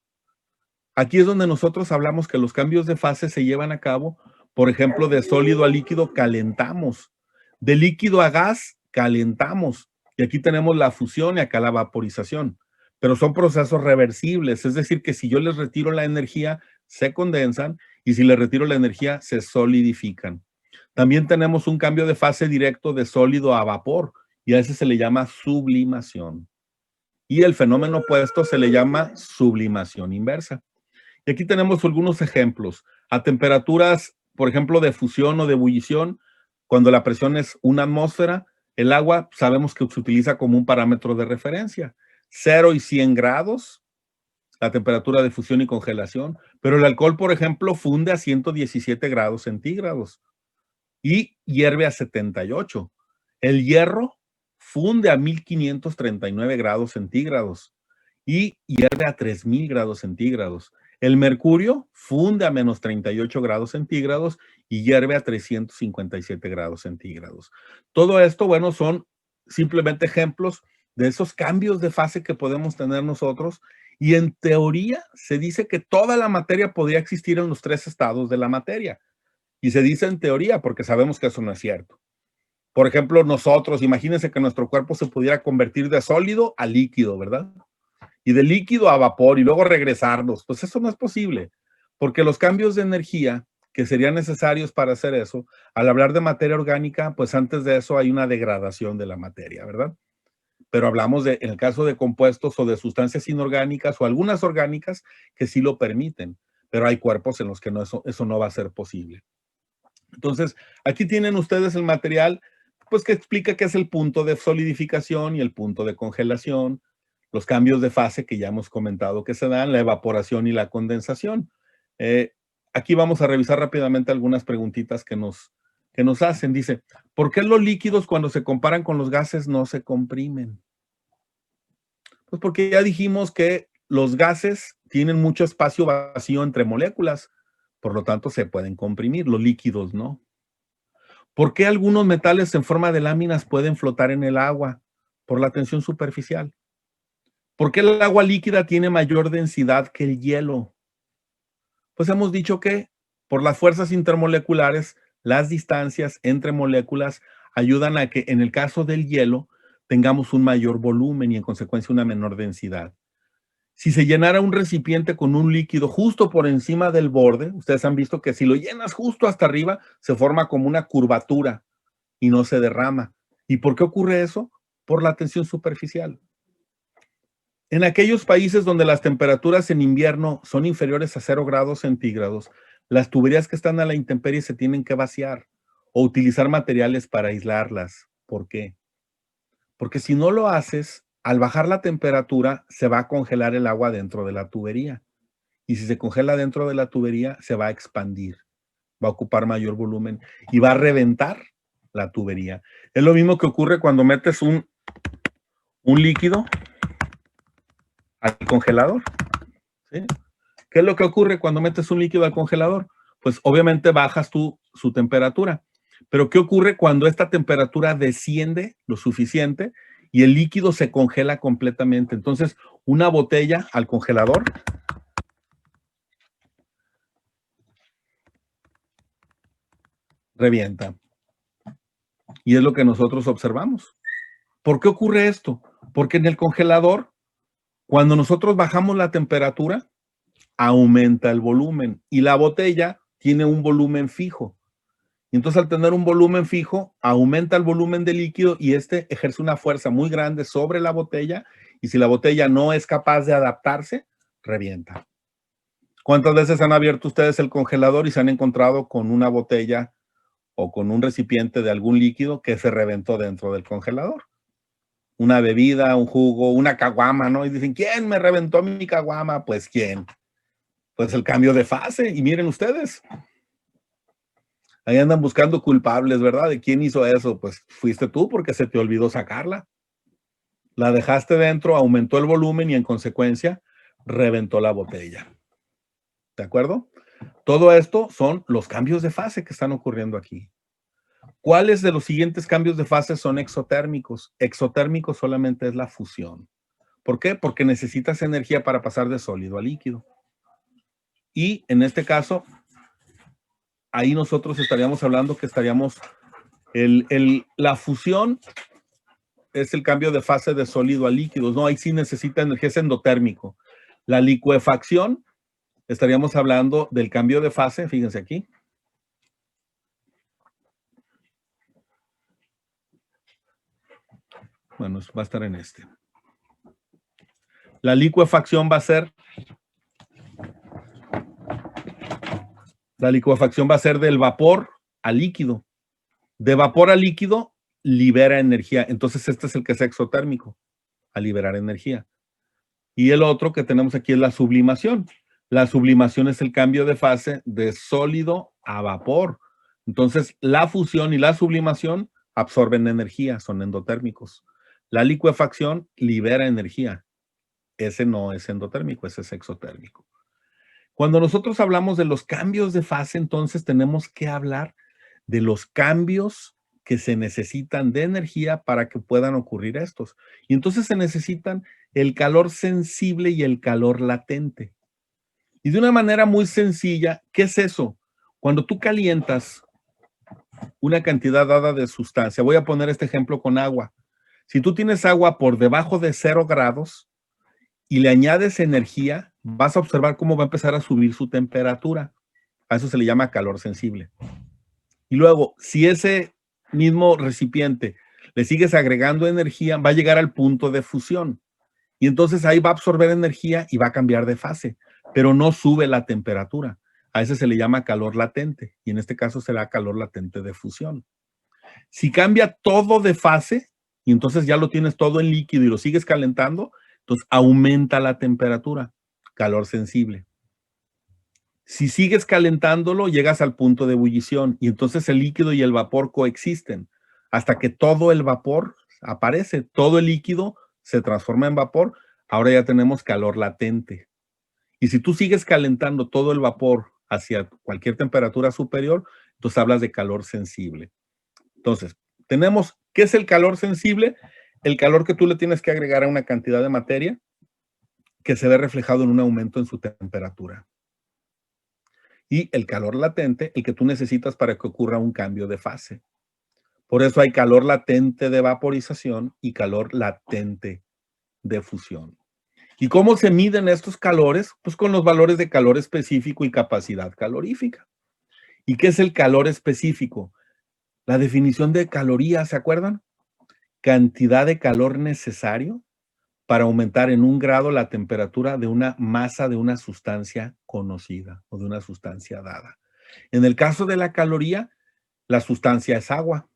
Aquí es donde nosotros hablamos que los cambios de fase se llevan a cabo, por ejemplo, de sólido a líquido calentamos, de líquido a gas calentamos, y aquí tenemos la fusión y acá la vaporización, pero son procesos reversibles, es decir, que si yo les retiro la energía, se condensan, y si les retiro la energía, se solidifican. También tenemos un cambio de fase directo de sólido a vapor, y a ese se le llama sublimación. Y el fenómeno opuesto se le llama sublimación inversa. Y aquí tenemos algunos ejemplos. A temperaturas, por ejemplo, de fusión o de ebullición, cuando la presión es 1 atmósfera, el agua sabemos que se utiliza como un parámetro de referencia. 0 y 100 grados, la temperatura de fusión y congelación. Pero el alcohol, por ejemplo, funde a 117 grados centígrados y hierve a 78. El hierro funde a 1539 grados centígrados y hierve a 3000 grados centígrados. El mercurio funde a menos 38 grados centígrados y hierve a 357 grados centígrados. Todo esto, bueno, son simplemente ejemplos de esos cambios de fase que podemos tener nosotros, y en teoría se dice que toda la materia podría existir en los 3 estados de la materia. Y se dice en teoría porque sabemos que eso no es cierto. Por ejemplo, nosotros, imagínense que nuestro cuerpo se pudiera convertir de sólido a líquido, ¿verdad? Y de líquido a vapor y luego regresarnos. Pues eso no es posible, porque los cambios de energía que serían necesarios para hacer eso, al hablar de materia orgánica, pues antes de eso hay una degradación de la materia, ¿verdad? Pero hablamos de, en el caso de compuestos o de sustancias inorgánicas o algunas orgánicas que sí lo permiten, pero hay cuerpos en los que no, eso no va a ser posible. Entonces, aquí tienen ustedes el material, pues que explica qué es el punto de solidificación y el punto de congelación, los cambios de fase que ya hemos comentado que se dan, la evaporación y la condensación. Aquí vamos a revisar rápidamente algunas preguntitas que nos hacen. Dice, ¿por qué los líquidos cuando se comparan con los gases no se comprimen? Pues porque ya dijimos que los gases tienen mucho espacio vacío entre moléculas, por lo tanto se pueden comprimir, los líquidos no. ¿Por qué algunos metales en forma de láminas pueden flotar en el agua? Por la tensión superficial. ¿Por qué el agua líquida tiene mayor densidad que el hielo? Pues hemos dicho que por las fuerzas intermoleculares, las distancias entre moléculas ayudan a que en el caso del hielo tengamos un mayor volumen y en consecuencia una menor densidad. Si se llenara un recipiente con un líquido justo por encima del borde, ustedes han visto que si lo llenas justo hasta arriba, se forma como una curvatura y no se derrama. ¿Y por qué ocurre eso? Por la tensión superficial. En aquellos países donde las temperaturas en invierno son inferiores a 0 grados centígrados, las tuberías que están a la intemperie se tienen que vaciar o utilizar materiales para aislarlas. ¿Por qué? Porque si no lo haces, al bajar la temperatura, se va a congelar el agua dentro de la tubería. Y si se congela dentro de la tubería, se va a expandir, va a ocupar mayor volumen y va a reventar la tubería. Es lo mismo que ocurre cuando metes un líquido al congelador. ¿Sí? ¿Qué es lo que ocurre cuando metes un líquido al congelador? Pues obviamente bajas tú su temperatura. Pero ¿qué ocurre cuando esta temperatura desciende lo suficiente y el líquido se congela completamente? Entonces, una botella al congelador revienta. Y es lo que nosotros observamos. ¿Por qué ocurre esto? Porque en el congelador, cuando nosotros bajamos la temperatura, aumenta el volumen y la botella tiene un volumen fijo. Y entonces al tener un volumen fijo, aumenta el volumen de líquido y este ejerce una fuerza muy grande sobre la botella y si la botella no es capaz de adaptarse, revienta. ¿Cuántas veces han abierto ustedes el congelador y se han encontrado con una botella o con un recipiente de algún líquido que se reventó dentro del congelador? Una bebida, un jugo, una caguama, ¿no? Y dicen, ¿quién me reventó mi caguama? Pues, ¿quién? Pues el cambio de fase. Y miren ustedes, ahí andan buscando culpables, ¿verdad? ¿De quién hizo eso? Pues fuiste tú porque se te olvidó sacarla. La dejaste dentro, aumentó el volumen y en consecuencia reventó la botella. ¿De acuerdo? Todo esto son los cambios de fase que están ocurriendo aquí. ¿Cuáles de los siguientes cambios de fase son exotérmicos? Exotérmico solamente es la fusión. ¿Por qué? Porque necesitas energía para pasar de sólido a líquido. Y en este caso, ahí nosotros estaríamos hablando que estaríamos, la fusión es el cambio de fase de sólido a líquido. No, ahí sí necesita energía, es endotérmico. La licuefacción, estaríamos hablando del cambio de fase, fíjense aquí. Bueno, va a estar en este. La licuefacción va a ser del vapor a líquido. De vapor a líquido libera energía. Entonces este es el que es exotérmico, a liberar energía. Y el otro que tenemos aquí es la sublimación. La sublimación es el cambio de fase de sólido a vapor. Entonces la fusión y la sublimación absorben energía, son endotérmicos. La licuefacción libera energía. Ese no es endotérmico, ese es exotérmico. Cuando nosotros hablamos de los cambios de fase, entonces tenemos que hablar de los cambios que se necesitan de energía para que puedan ocurrir estos. Y entonces se necesitan el calor sensible y el calor latente. Y de una manera muy sencilla, ¿qué es eso? Cuando tú calientas una cantidad dada de sustancia, voy a poner este ejemplo con agua. Si tú tienes agua por debajo de 0 grados y le añades energía, vas a observar cómo va a empezar a subir su temperatura. A eso se le llama calor sensible. Y luego, si ese mismo recipiente le sigues agregando energía, va a llegar al punto de fusión. Y entonces ahí va a absorber energía y va a cambiar de fase, pero no sube la temperatura. A ese se le llama calor latente, y en este caso será calor latente de fusión. Si cambia todo de fase, y entonces ya lo tienes todo en líquido y lo sigues calentando, entonces aumenta la temperatura, calor sensible. Si sigues calentándolo, llegas al punto de ebullición, y entonces el líquido y el vapor coexisten, hasta que todo el vapor aparece, todo el líquido se transforma en vapor. Ahora ya tenemos calor latente. Y si tú sigues calentando todo el vapor hacia cualquier temperatura superior, entonces hablas de calor sensible. Entonces, tenemos, ¿qué es el calor sensible? El calor que tú le tienes que agregar a una cantidad de materia que se ve reflejado en un aumento en su temperatura. Y el calor latente, el que tú necesitas para que ocurra un cambio de fase. Por eso hay calor latente de vaporización y calor latente de fusión. ¿Y cómo se miden estos calores? Pues con los valores de calor específico y capacidad calorífica. ¿Y qué es el calor específico? La definición de calorías, ¿se acuerdan? Cantidad de calor necesario para aumentar en 1 grado la temperatura de una masa de una sustancia conocida o de una sustancia dada. En el caso de la caloría, la sustancia es agua.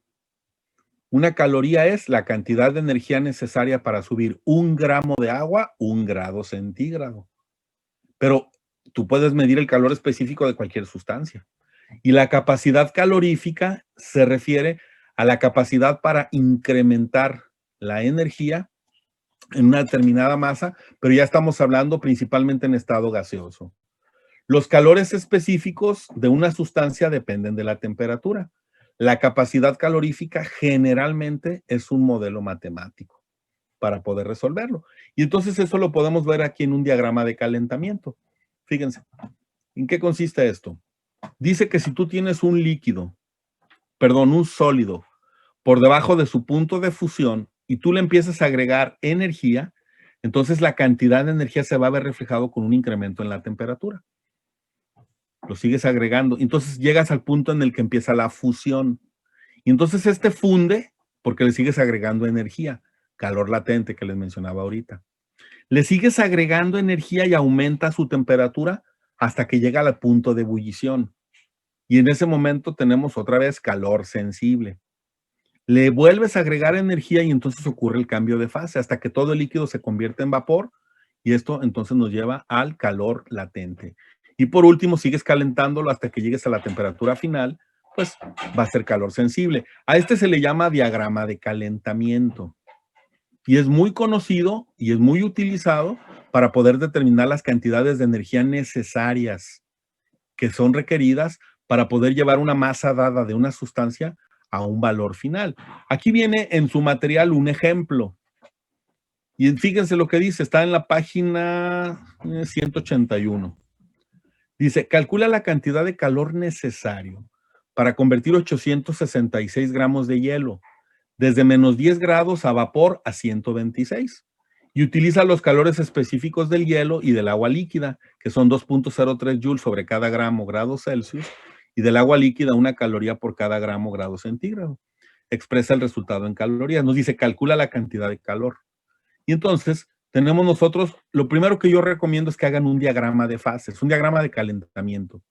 Una caloría es la cantidad de energía necesaria para subir 1 gramo de agua 1 grado centígrado. Pero tú puedes medir el calor específico de cualquier sustancia. Y la capacidad calorífica se refiere a la capacidad para incrementar la energía en una determinada masa, pero ya estamos hablando principalmente en estado gaseoso. Los calores específicos de una sustancia dependen de la temperatura. La capacidad calorífica generalmente es un modelo matemático para poder resolverlo. Y entonces eso lo podemos ver aquí en un diagrama de calentamiento. Fíjense, ¿en qué consiste esto? Dice que si tú tienes un sólido por debajo de su punto de fusión y tú le empiezas a agregar energía, entonces la cantidad de energía se va a ver reflejado con un incremento en la temperatura. Lo sigues agregando, entonces llegas al punto en el que empieza la fusión. Y entonces este funde porque le sigues agregando energía, calor latente que les mencionaba ahorita. Le sigues agregando energía y aumenta su temperatura hasta que llega al punto de ebullición. Y en ese momento tenemos otra vez calor sensible. Le vuelves a agregar energía y entonces ocurre el cambio de fase hasta que todo el líquido se convierte en vapor y esto entonces nos lleva al calor latente. Y por último, sigues calentándolo hasta que llegues a la temperatura final, pues va a ser calor sensible. A este se le llama diagrama de calentamiento. Y es muy conocido y es muy utilizado para poder determinar las cantidades de energía necesarias que son requeridas para poder llevar una masa dada de una sustancia a un valor final. Aquí viene en su material un ejemplo. Y fíjense lo que dice, está en la página 181. Dice, calcula la cantidad de calor necesario para convertir 866 gramos de hielo desde menos 10 grados a vapor a 126. Y utiliza los calores específicos del hielo y del agua líquida, que son 2.03 joules sobre cada grado Celsius, y del agua líquida 1 caloría por cada grado centígrado. Expresa el resultado en calorías. Nos dice, calcula la cantidad de calor. Y entonces, tenemos nosotros, lo primero que yo recomiendo es que hagan un diagrama de fases, un diagrama de calentamiento.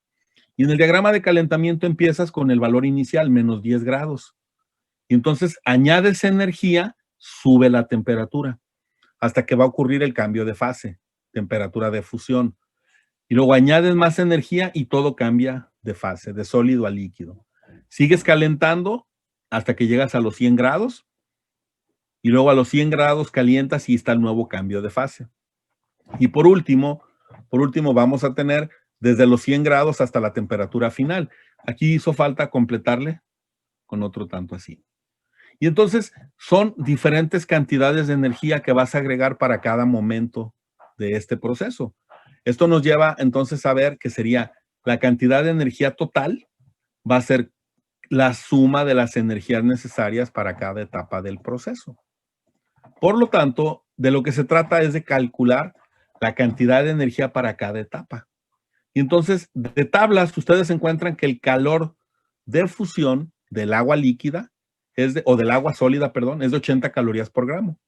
Y en el diagrama de calentamiento empiezas con el valor inicial, menos 10 grados. Y entonces añades energía, sube la temperatura, hasta que va a ocurrir el cambio de fase, temperatura de fusión. Y luego añades más energía y todo cambia de fase, de sólido a líquido. Sigues calentando hasta que llegas a los 100 grados. Y luego a los 100 grados calientas y está el nuevo cambio de fase. Y por último vamos a tener desde los 100 grados hasta la temperatura final. Aquí hizo falta completarle con otro tanto así. Y entonces son diferentes cantidades de energía que vas a agregar para cada momento de este proceso. Esto nos lleva entonces a ver que sería la cantidad de energía total, va a ser la suma de las energías necesarias para cada etapa del proceso. Por lo tanto, de lo que se trata es de calcular la cantidad de energía para cada etapa. Y entonces, de tablas, ustedes encuentran que el calor de fusión del agua líquida, o del agua sólida, perdón, es de 80 calorías por gramo.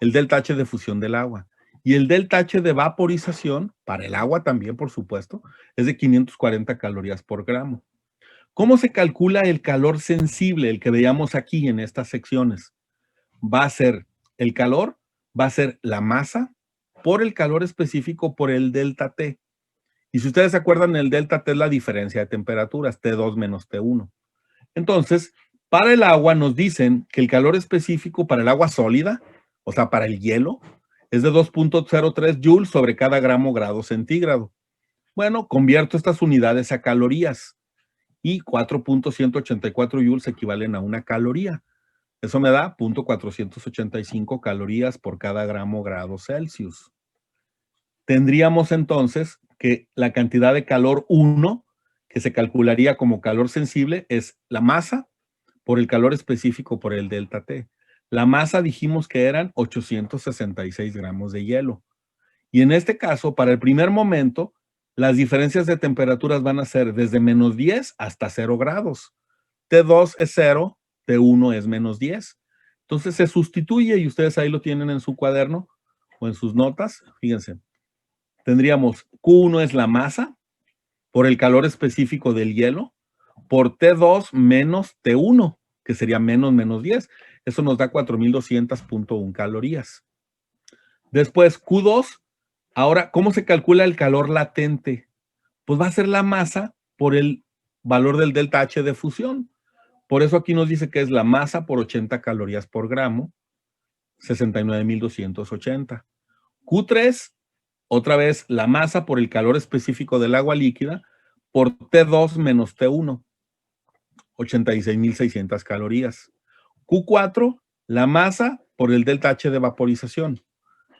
El delta H de fusión del agua. Y el delta H de vaporización, para el agua también, por supuesto, es de 540 calorías por gramo. ¿Cómo se calcula el calor sensible, el que veíamos aquí en estas secciones? Va a ser el calor, va a ser la masa por el calor específico por el delta T. Y si ustedes se acuerdan, el delta T es la diferencia de temperaturas, T2 menos T1. Entonces, para el agua nos dicen que el calor específico para el agua sólida, o sea, para el hielo, es de 2.03 joules sobre cada grado centígrado. Bueno, convierto estas unidades a calorías y 4.184 joules equivalen a una caloría. Eso me da 0.485 calorías por cada grado Celsius. Tendríamos entonces que la cantidad de calor 1, que se calcularía como calor sensible, es la masa por el calor específico por el delta T. La masa dijimos que eran 866 gramos de hielo. Y en este caso, para el primer momento, las diferencias de temperaturas van a ser desde menos 10 hasta 0 grados. T2 es 0, T1 es menos 10. Entonces se sustituye y ustedes ahí lo tienen en su cuaderno o en sus notas. Fíjense, tendríamos Q1 es la masa por el calor específico del hielo por T2 menos T1, que sería menos 10. Eso nos da 4.200.1 calorías. Después Q2, ahora, ¿cómo se calcula el calor latente? Pues va a ser la masa por el valor del delta H de fusión. Por eso aquí nos dice que es la masa por 80 calorías por gramo, 69.280. Q3, otra vez la masa por el calor específico del agua líquida por T2 menos T1, 86.600 calorías. Q4, la masa por el delta H de vaporización,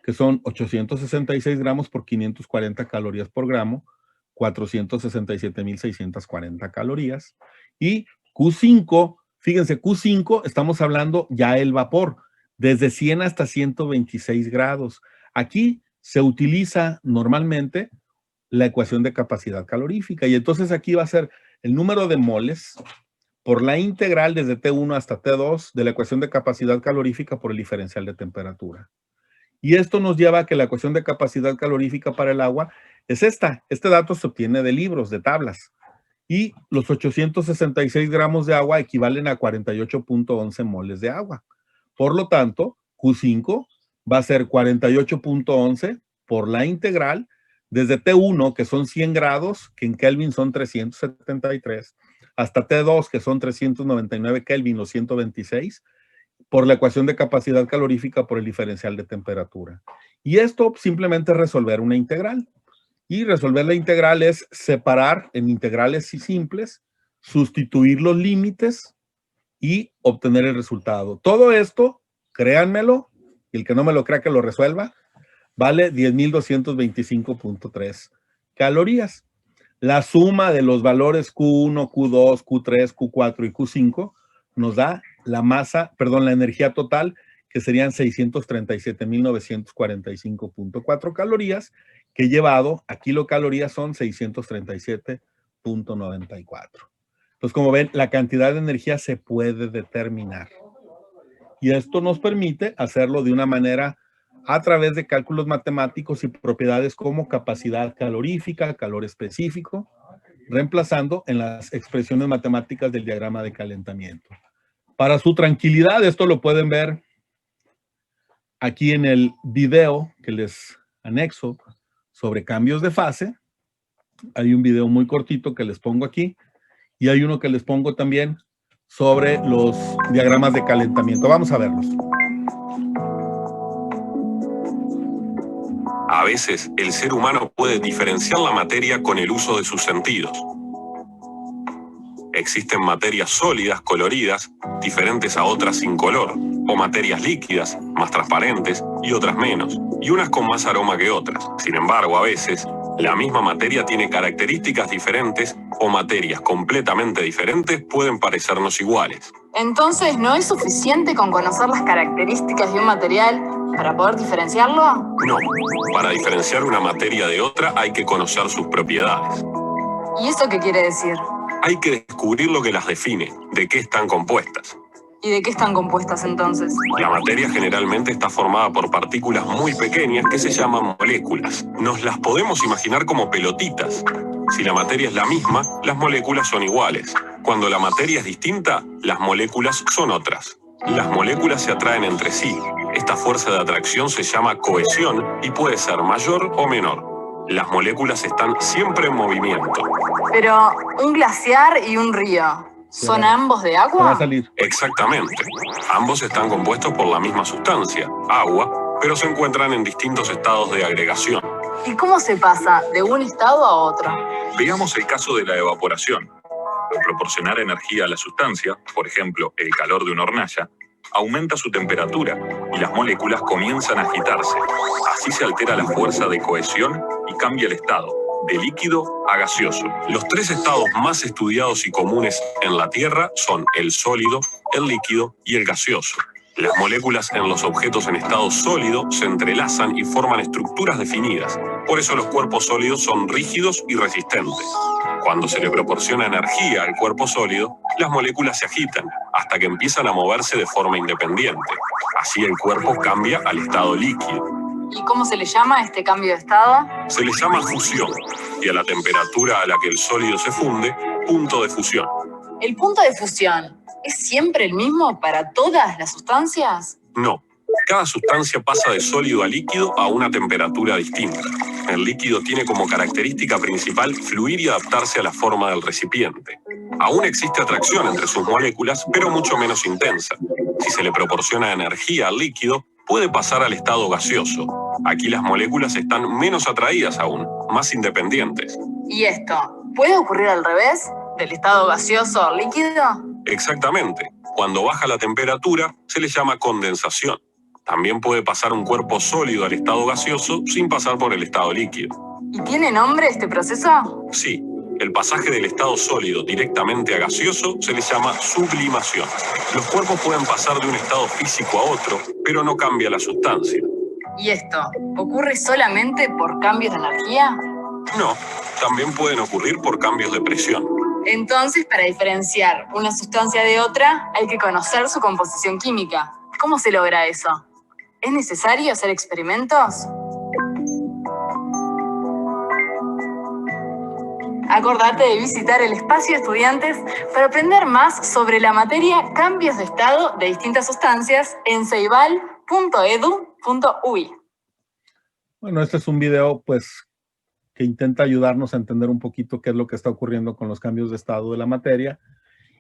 que son 866 gramos por 540 calorías por gramo, 467.640 calorías. Y Q5, fíjense, Q5 estamos hablando ya el vapor, desde 100 hasta 126 grados. Aquí se utiliza normalmente la ecuación de capacidad calorífica y entonces aquí va a ser el número de moles por la integral desde T1 hasta T2 de la ecuación de capacidad calorífica por el diferencial de temperatura. Y esto nos lleva a que la ecuación de capacidad calorífica para el agua es esta. Este dato se obtiene de libros, de tablas. Y los 866 gramos de agua equivalen a 48.11 moles de agua. Por lo tanto, Q5 va a ser 48.11 por la integral desde T1, que son 100 grados, que en Kelvin son 373, hasta T2, que son 399 Kelvin o 126, por la ecuación de capacidad calorífica por el diferencial de temperatura. Y esto simplemente es resolver una integral. Y resolver la integral es separar en integrales simples, sustituir los límites y obtener el resultado. Todo esto, créanmelo, y el que no me lo crea que lo resuelva, vale 10.225.3 calorías. La suma de los valores Q1, Q2, Q3, Q4 y Q5 nos da la masa, perdón, la energía total, que serían 637.945.4 calorías, que llevado a kilocalorías son 637.94. Entonces, como ven, la cantidad de energía se puede determinar. Y esto nos permite hacerlo de una manera a través de cálculos matemáticos y propiedades como capacidad calorífica, calor específico, reemplazando en las expresiones matemáticas del diagrama de calentamiento. Para su tranquilidad, esto lo pueden ver aquí en el video que les anexo sobre cambios de fase. Hay un video muy cortito que les pongo aquí y hay uno que les pongo también sobre los diagramas de calentamiento. Vamos a verlos. A veces, el ser humano puede diferenciar la materia con el uso de sus sentidos. Existen materias sólidas, coloridas, diferentes a otras sin color, o materias líquidas, más transparentes, y otras menos, y unas con más aroma que otras. Sin embargo, a veces, la misma materia tiene características diferentes, o materias completamente diferentes pueden parecernos iguales. Entonces, ¿no es suficiente con conocer las características de un material para poder diferenciarlo? No, para diferenciar una materia de otra hay que conocer sus propiedades. ¿Y eso qué quiere decir? Hay que descubrir lo que las define, de qué están compuestas. ¿Y de qué están compuestas entonces? La materia generalmente está formada por partículas muy pequeñas que se llaman moléculas. Nos las podemos imaginar como pelotitas. Si la materia es la misma, las moléculas son iguales. Cuando la materia es distinta, las moléculas son otras. Las moléculas se atraen entre sí. Esta fuerza de atracción se llama cohesión y puede ser mayor o menor. Las moléculas están siempre en movimiento. Pero, ¿un glaciar y un río son ambos de Va a agua? salir. Exactamente. Ambos están compuestos por la misma sustancia, agua, pero se encuentran en distintos estados de agregación. ¿Y cómo se pasa de un estado a otro? Veamos el caso de la evaporación. Al proporcionar energía a la sustancia, por ejemplo, el calor de una hornalla, aumenta su temperatura y las moléculas comienzan a agitarse. Así se altera la fuerza de cohesión y cambia el estado, de líquido a gaseoso. Los tres estados más estudiados y comunes en la Tierra son el sólido, el líquido y el gaseoso. Las moléculas en los objetos en estado sólido se entrelazan y forman estructuras definidas. Por eso los cuerpos sólidos son rígidos y resistentes. Cuando se le proporciona energía al cuerpo sólido, las moléculas se agitan hasta que empiezan a moverse de forma independiente. Así el cuerpo cambia al estado líquido. ¿Y cómo se le llama este cambio de estado? Se le llama fusión y a la temperatura a la que el sólido se funde, punto de fusión. ¿El punto de fusión es siempre el mismo para todas las sustancias? No. Cada sustancia pasa de sólido a líquido a una temperatura distinta. El líquido tiene como característica principal fluir y adaptarse a la forma del recipiente. Aún existe atracción entre sus moléculas, pero mucho menos intensa. Si se le proporciona energía al líquido, puede pasar al estado gaseoso. Aquí las moléculas están menos atraídas aún, más independientes. ¿Y esto puede ocurrir al revés? ¿Del estado gaseoso al líquido? Exactamente. Cuando baja la temperatura, se le llama condensación. También puede pasar un cuerpo sólido al estado gaseoso sin pasar por el estado líquido. ¿Y tiene nombre este proceso? Sí, el pasaje del estado sólido directamente a gaseoso se le llama sublimación. Los cuerpos pueden pasar de un estado físico a otro, pero no cambia la sustancia. ¿Y esto ocurre solamente por cambios de energía? No, también pueden ocurrir por cambios de presión. Entonces, para diferenciar una sustancia de otra, hay que conocer su composición química. ¿Cómo se logra eso? ¿Es necesario hacer experimentos? Acordate de visitar el espacio de estudiantes para aprender más sobre la materia cambios de estado de distintas sustancias en ceibal.edu.uy. Bueno, este es un video, pues, que intenta ayudarnos a entender un poquito qué es lo que está ocurriendo con los cambios de estado de la materia.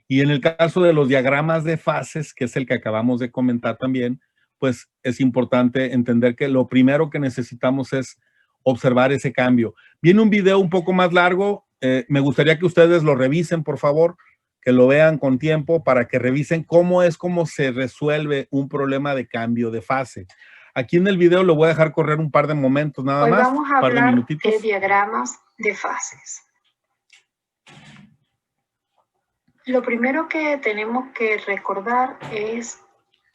Y en el caso de los diagramas de fases, que es el que acabamos de comentar también, pues es importante entender que lo primero que necesitamos es observar ese cambio. Viene un video un poco más largo, me gustaría que ustedes lo revisen, por favor, que lo vean con tiempo para que revisen cómo se resuelve un problema de cambio de fase. Aquí en el video lo voy a dejar correr un par de momentos nada Hoy más, vamos a un par de hablar minutitos. de diagramas de fases. Lo primero que tenemos que recordar es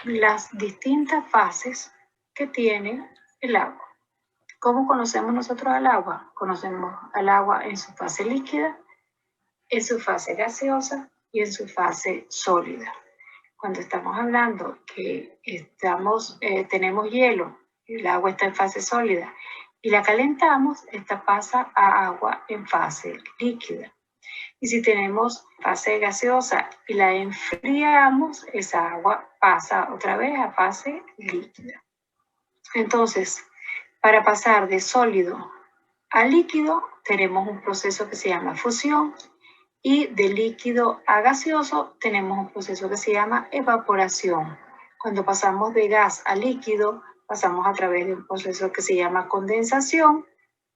las distintas fases que tiene el agua. ¿Cómo conocemos nosotros al agua? Conocemos al agua en su fase líquida, en su fase gaseosa y en su fase sólida. Cuando estamos hablando que tenemos hielo y el agua está en fase sólida y la calentamos, esta pasa a agua en fase líquida. Y si tenemos fase gaseosa y la enfriamos, esa agua pasa otra vez a fase líquida. Entonces, para pasar de sólido a líquido, tenemos un proceso que se llama fusión, y de líquido a gaseoso tenemos un proceso que se llama evaporación. Cuando pasamos de gas a líquido, pasamos a través de un proceso que se llama condensación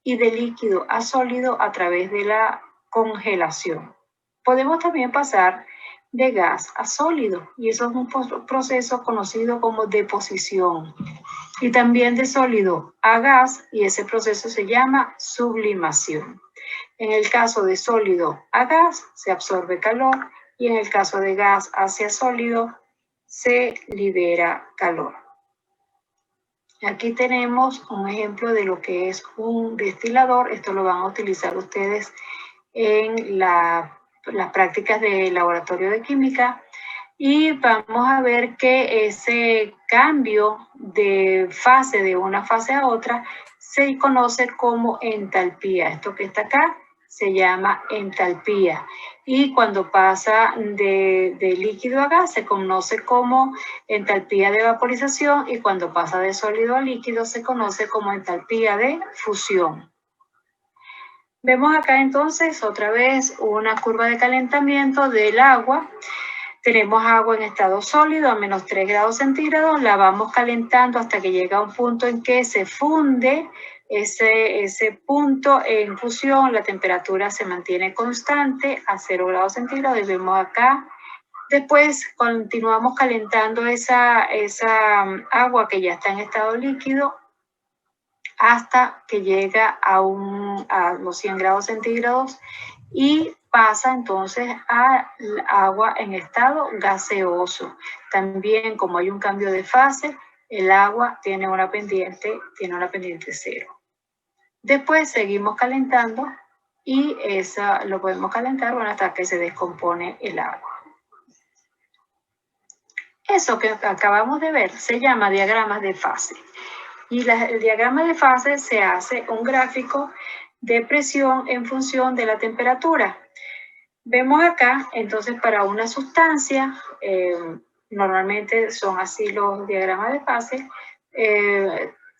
y de líquido a sólido a través de la congelación. Podemos también pasar de gas a sólido y eso es un proceso conocido como deposición. Y también de sólido a gas y ese proceso se llama sublimación. En el caso de sólido a gas se absorbe calor y en el caso de gas hacia sólido se libera calor. Aquí tenemos un ejemplo de lo que es un destilador. Esto lo van a utilizar ustedes en las prácticas de laboratorio de química. Y vamos a ver que ese cambio de fase de una fase a otra se conoce como entalpía. Esto que está acá se llama entalpía. Y cuando pasa de líquido a gas se conoce como entalpía de vaporización y cuando pasa de sólido a líquido se conoce como entalpía de fusión. Vemos acá entonces otra vez una curva de calentamiento del agua. Tenemos agua en estado sólido a menos 3 grados centígrados, la vamos calentando hasta que llega a un punto en que se funde ese punto en fusión, la temperatura se mantiene constante a 0 grados centígrados y vemos acá. Después continuamos calentando esa agua que ya está en estado líquido hasta que llega a los 100 grados centígrados y pasa entonces a agua en estado gaseoso. También, como hay un cambio de fase, el agua tiene una pendiente 0. Después seguimos calentando y lo podemos calentar hasta que se descompone el agua. Eso que acabamos de ver se llama diagramas de fase. Y el diagrama de fase se hace un gráfico de presión en función de la temperatura. Vemos acá, entonces, para una sustancia, normalmente son así los diagramas de fase,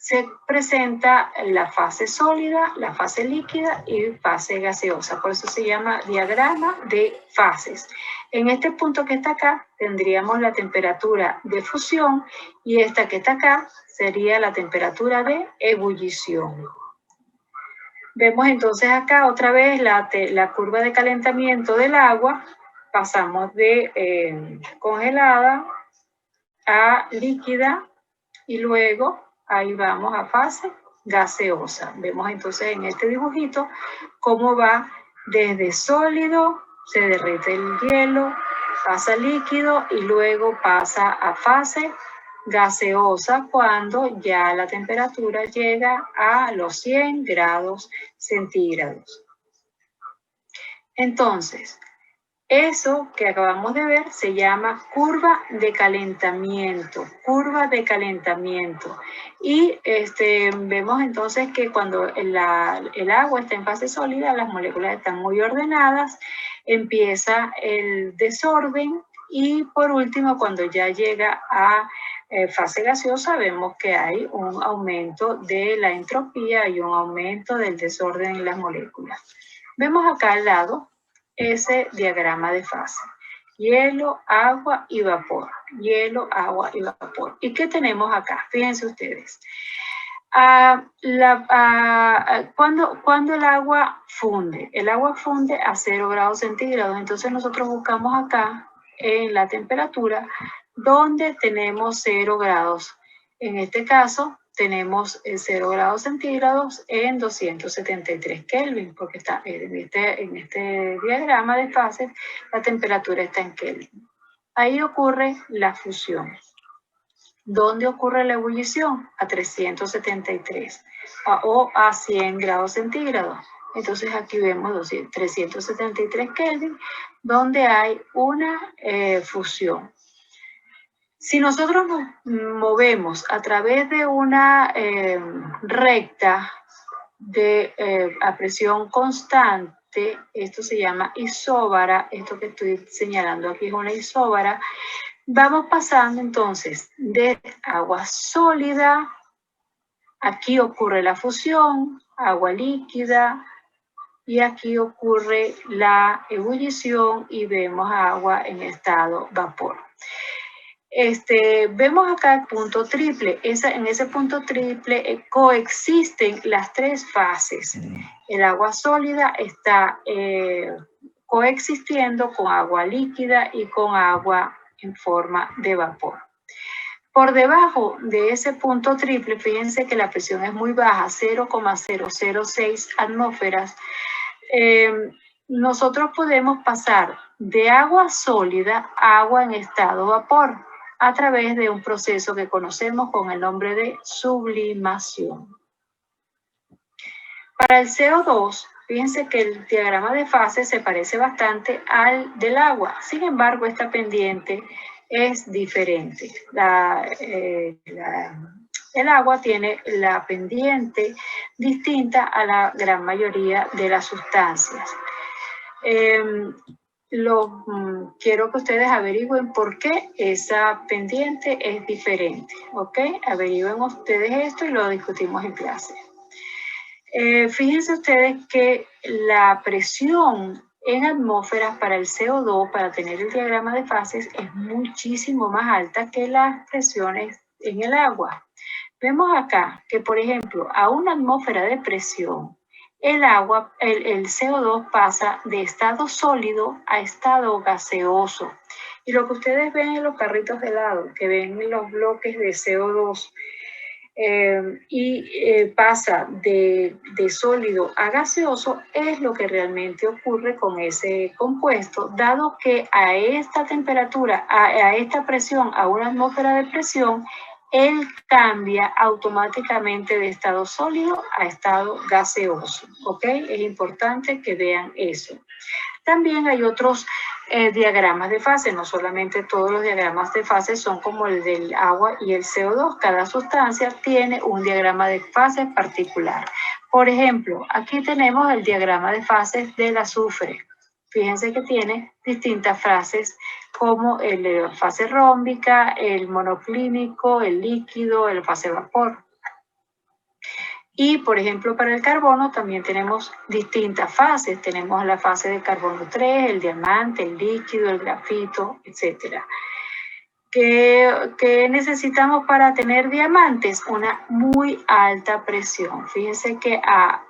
se presenta la fase sólida, la fase líquida y fase gaseosa. Por eso se llama diagrama de fases. En este punto que está acá, tendríamos la temperatura de fusión y esta que está acá sería la temperatura de ebullición. Vemos entonces acá otra vez la curva de calentamiento del agua. Pasamos de congelada a líquida y luego ahí vamos a fase gaseosa. Vemos entonces en este dibujito cómo va desde sólido, se derrite el hielo, pasa a líquido y luego pasa a fase gaseosa cuando ya la temperatura llega a los 100 grados centígrados. Entonces, eso que acabamos de ver se llama curva de calentamiento, Y vemos entonces que cuando el agua está en fase sólida, las moléculas están muy ordenadas, empieza el desorden y por último, cuando ya llega a fase gaseosa, vemos que hay un aumento de la entropía y un aumento del desorden en las moléculas. Vemos acá al lado ese diagrama de fase. Hielo, agua y vapor. Hielo, agua y vapor. ¿Y qué tenemos acá? Fíjense ustedes. Cuando el agua funde a 0 grados centígrados. Entonces nosotros buscamos acá en la temperatura donde tenemos 0 grados. En este caso tenemos 0 grados centígrados en 273 Kelvin, porque está en este diagrama de fases la temperatura está en Kelvin. Ahí ocurre la fusión. ¿Dónde ocurre la ebullición? A 373 o a 100 grados centígrados. Entonces aquí vemos 373 Kelvin, donde hay una fusión. Si nosotros nos movemos a través de una recta a presión constante, esto se llama isóbara, esto que estoy señalando aquí es una isóbara, vamos pasando entonces de agua sólida, aquí ocurre la fusión, agua líquida, y aquí ocurre la ebullición y vemos agua en estado vapor. Vemos acá el punto triple. En ese punto triple coexisten las tres fases. El agua sólida está coexistiendo con agua líquida y con agua en forma de vapor. Por debajo de ese punto triple, fíjense que la presión es muy baja, 0,006 atmósferas. Nosotros podemos pasar de agua sólida a agua en estado vapor a través de un proceso que conocemos con el nombre de sublimación. Para el CO2, fíjense que el diagrama de fase se parece bastante al del agua. Sin embargo, esta pendiente es diferente. El agua tiene la pendiente distinta a la gran mayoría de las sustancias. Quiero que ustedes averigüen por qué esa pendiente es diferente, ¿ok? Averigüen ustedes esto y lo discutimos en clase. Fíjense ustedes que la presión en atmósferas para el CO2, para tener el diagrama de fases, es muchísimo más alta que las presiones en el agua. Vemos acá que, por ejemplo, a una atmósfera de presión, el CO2 pasa de estado sólido a estado gaseoso. Y lo que ustedes ven en los carritos de helado, que ven los bloques de CO2, pasa de sólido a gaseoso, es lo que realmente ocurre con ese compuesto, dado que a esta temperatura, a esta presión, a una atmósfera de presión, él cambia automáticamente de estado sólido a estado gaseoso, ¿ok? Es importante que vean eso. También hay otros diagramas de fase, no solamente todos los diagramas de fase son como el del agua y el CO2, cada sustancia tiene un diagrama de fase particular. Por ejemplo, aquí tenemos el diagrama de fases del azufre. Fíjense que tiene distintas fases como la fase rómbica, el monoclínico, el líquido, la fase vapor. Y, por ejemplo, para el carbono también tenemos distintas fases. Tenemos la fase de carbono 3, el diamante, el líquido, el grafito, etc. ¿Qué necesitamos para tener diamantes? Una muy alta presión. Fíjense que a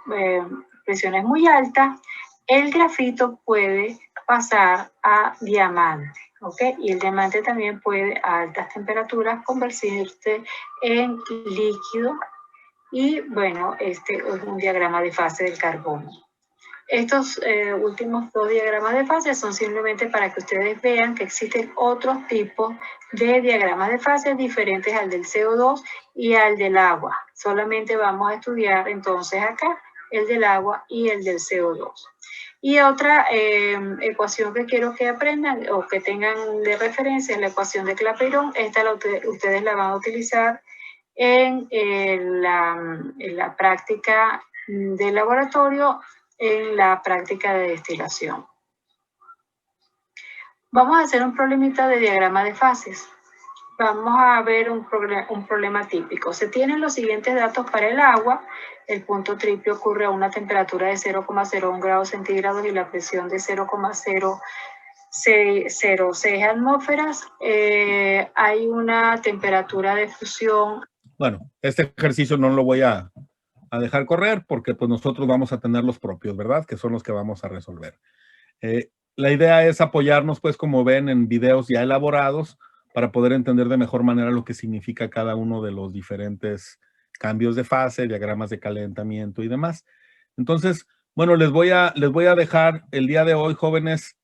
presiones muy altas, el grafito puede pasar a diamante, ¿ok? Y el diamante también puede a altas temperaturas convertirse en líquido. Y bueno, este es un diagrama de fase del carbono. Estos últimos dos diagramas de fase son simplemente para que ustedes vean que existen otros tipos de diagramas de fase diferentes al del CO2 y al del agua. Solamente vamos a estudiar entonces acá el del agua y el del CO2. Y otra ecuación que quiero que aprendan o que tengan de referencia es la ecuación de Clapeyron. Esta ustedes la van a utilizar en la práctica de laboratorio, en la práctica de destilación. Vamos a hacer un problemita de diagrama de fases. Vamos a ver un problema típico. Se tienen los siguientes datos para el agua. El punto triple ocurre a una temperatura de 0,01 grados centígrados y la presión de 0,006 atmósferas. Hay una temperatura de fusión. Bueno, este ejercicio no lo voy a dejar correr porque pues nosotros vamos a tener los propios, ¿verdad? Que son los que vamos a resolver. La idea es apoyarnos, pues, como ven, en videos ya elaborados para poder entender de mejor manera lo que significa cada uno de los diferentes cambios de fase, diagramas de calentamiento y demás. Entonces, bueno, les voy a dejar el día de hoy, jóvenes,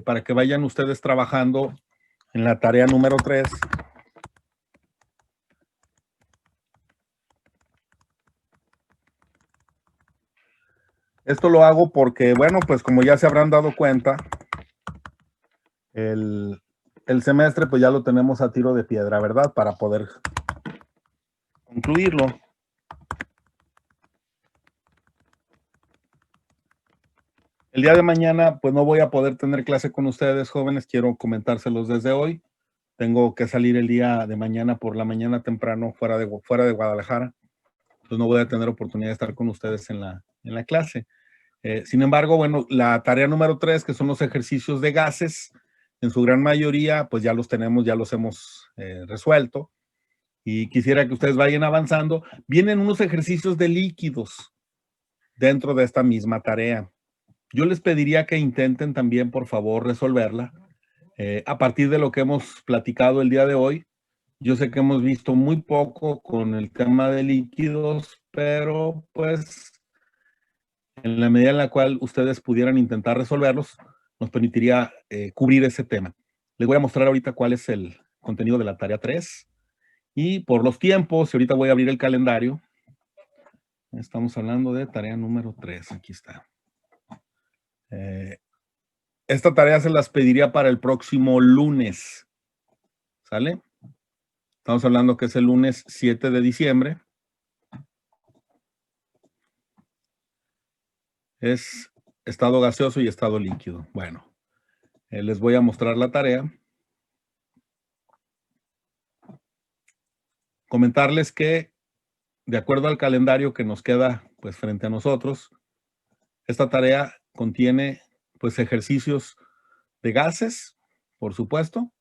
para que vayan ustedes trabajando en la tarea número 3. Esto lo hago porque, bueno, pues como ya se habrán dado cuenta, el semestre pues ya lo tenemos a tiro de piedra, ¿verdad? Para poder concluirlo. El día de mañana pues no voy a poder tener clase con ustedes, jóvenes, quiero comentárselos desde hoy. Tengo que salir el día de mañana por la mañana temprano fuera de Guadalajara. Entonces no voy a tener oportunidad de estar con ustedes en la clase. Sin embargo, bueno, la tarea número 3, que son los ejercicios de gases, en su gran mayoría, pues ya los tenemos, ya los hemos resuelto. Y quisiera que ustedes vayan avanzando. Vienen unos ejercicios de líquidos dentro de esta misma tarea. Yo les pediría que intenten también, por favor, resolverla a partir de lo que hemos platicado el día de hoy. Yo sé que hemos visto muy poco con el tema de líquidos, pero pues en la medida en la cual ustedes pudieran intentar resolverlos, nos permitiría cubrir ese tema. Les voy a mostrar ahorita cuál es el contenido de la tarea 3. Y por los tiempos, y ahorita voy a abrir el calendario. Estamos hablando de tarea número 3. Aquí está. Esta tarea se las pediría para el próximo lunes. ¿Sale? Estamos hablando que es el lunes 7 de diciembre. Es estado gaseoso y estado líquido. Bueno, les voy a mostrar la tarea. Comentarles que, de acuerdo al calendario que nos queda pues frente a nosotros, esta tarea contiene pues ejercicios de gases, por supuesto,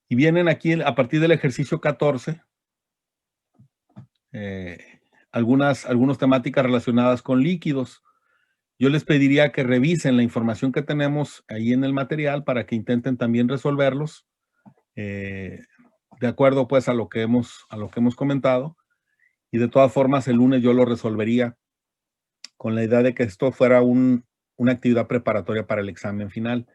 y vienen aquí a partir del ejercicio 14 algunas temáticas relacionadas con líquidos. Yo les pediría que revisen la información que tenemos ahí en el material para que intenten también resolverlos de acuerdo pues a lo que hemos comentado. Y de todas formas el lunes yo lo resolvería con la idea de que esto fuera una actividad preparatoria para el examen final.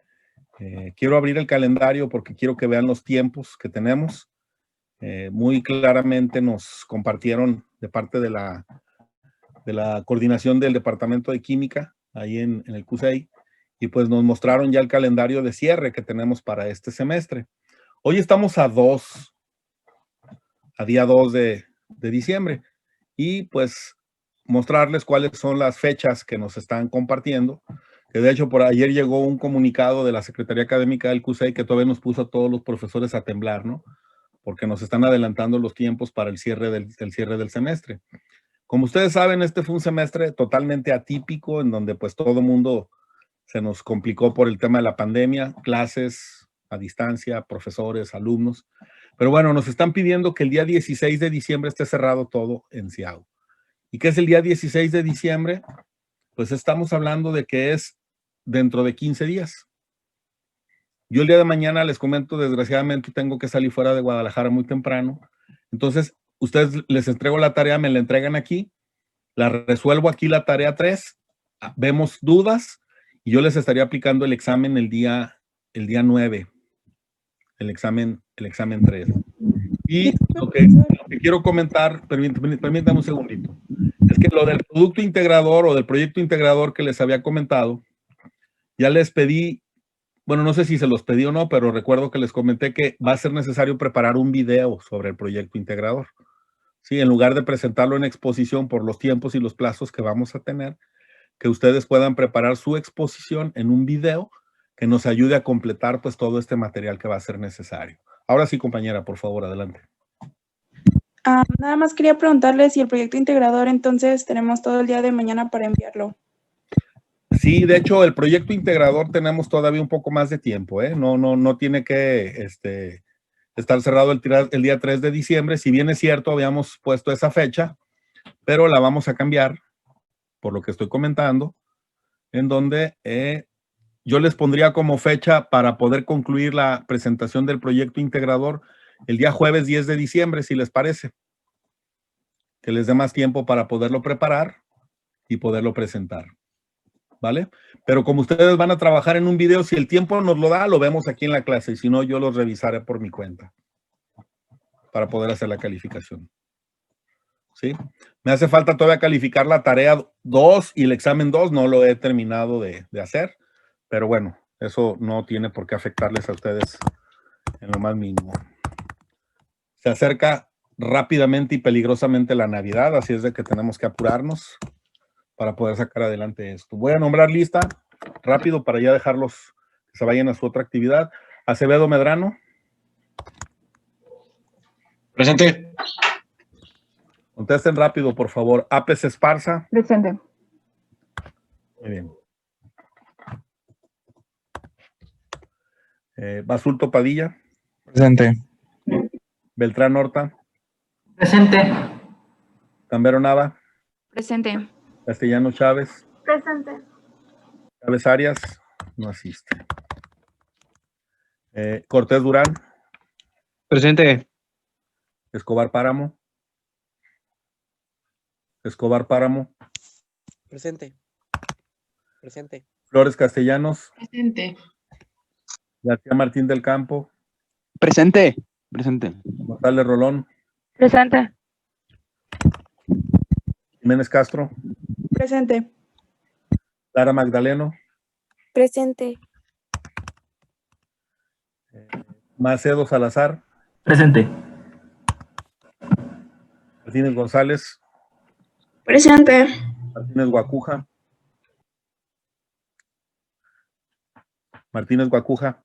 Quiero abrir el calendario porque quiero que vean los tiempos que tenemos. Muy claramente nos compartieron de parte de la coordinación del Departamento de Química ahí en el CUSEI, y pues nos mostraron ya el calendario de cierre que tenemos para este semestre. Hoy estamos a día 2 de diciembre, y pues mostrarles cuáles son las fechas que nos están compartiendo, que de hecho por ayer llegó un comunicado de la Secretaría Académica del CUSEI que todavía nos puso a todos los profesores a temblar, ¿no? Porque nos están adelantando los tiempos para el cierre del semestre. Como ustedes saben, este fue un semestre totalmente atípico, en donde pues todo mundo se nos complicó por el tema de la pandemia, clases a distancia, profesores, alumnos. Pero bueno, nos están pidiendo que el día 16 de diciembre esté cerrado todo en CIAU. ¿Y qué es el día 16 de diciembre? Pues estamos hablando de que es dentro de 15 días. Yo el día de mañana les comento, desgraciadamente tengo que salir fuera de Guadalajara muy temprano. Entonces, ustedes les entrego la tarea, me la entregan aquí, la resuelvo aquí la tarea 3, vemos dudas y yo les estaría aplicando el examen el día 9, el examen 3. Y lo que quiero comentar, permítame un segundito, es que lo del producto integrador o del proyecto integrador que les había comentado, ya les pedí, bueno, no sé si se los pedí o no, pero recuerdo que les comenté que va a ser necesario preparar un video sobre el proyecto integrador. Sí, en lugar de presentarlo en exposición por los tiempos y los plazos que vamos a tener, que ustedes puedan preparar su exposición en un video que nos ayude a completar pues todo este material que va a ser necesario. Ahora sí, compañera, por favor, adelante. Nada más quería preguntarle si el proyecto integrador, entonces tenemos todo el día de mañana para enviarlo. Sí, de hecho, el proyecto integrador tenemos todavía un poco más de tiempo, ¿eh? No tiene que estar cerrado el día 3 de diciembre. Si bien es cierto, habíamos puesto esa fecha, pero la vamos a cambiar, por lo que estoy comentando, en donde yo les pondría como fecha para poder concluir la presentación del proyecto integrador el día jueves 10 de diciembre, si les parece. Que les dé más tiempo para poderlo preparar y poderlo presentar. ¿Vale? Pero como ustedes van a trabajar en un video, si el tiempo nos lo da, lo vemos aquí en la clase, y si no, yo los revisaré por mi cuenta para poder hacer la calificación. ¿Sí? Me hace falta todavía calificar la tarea 2 y el examen 2, no lo he terminado de hacer, pero bueno, eso no tiene por qué afectarles a ustedes en lo más mínimo. Se acerca rápidamente y peligrosamente la Navidad, así es de que tenemos que apurarnos para poder sacar adelante esto. Voy a nombrar lista rápido para ya dejarlos que se vayan a su otra actividad. Acevedo Medrano. Presente. Contesten rápido, por favor. Apes Esparza. Presente. Muy bien. Basulto Padilla. Presente. Beltrán Horta. Presente. Cambero Nava. Presente. Castellano Chávez. Presente. Chávez Arias. No asiste. Cortés Durán. Presente. Escobar Páramo. Escobar Páramo. Presente. Presente. Flores Castellanos. Presente. García Martín del Campo. Presente. Presente. González Rolón. Presente. Jiménez Castro. Presente. Lara Magdaleno. Presente. Macedo Salazar. Presente. Martínez González. Presente. Martínez Guacuja. Martínez Guacuja.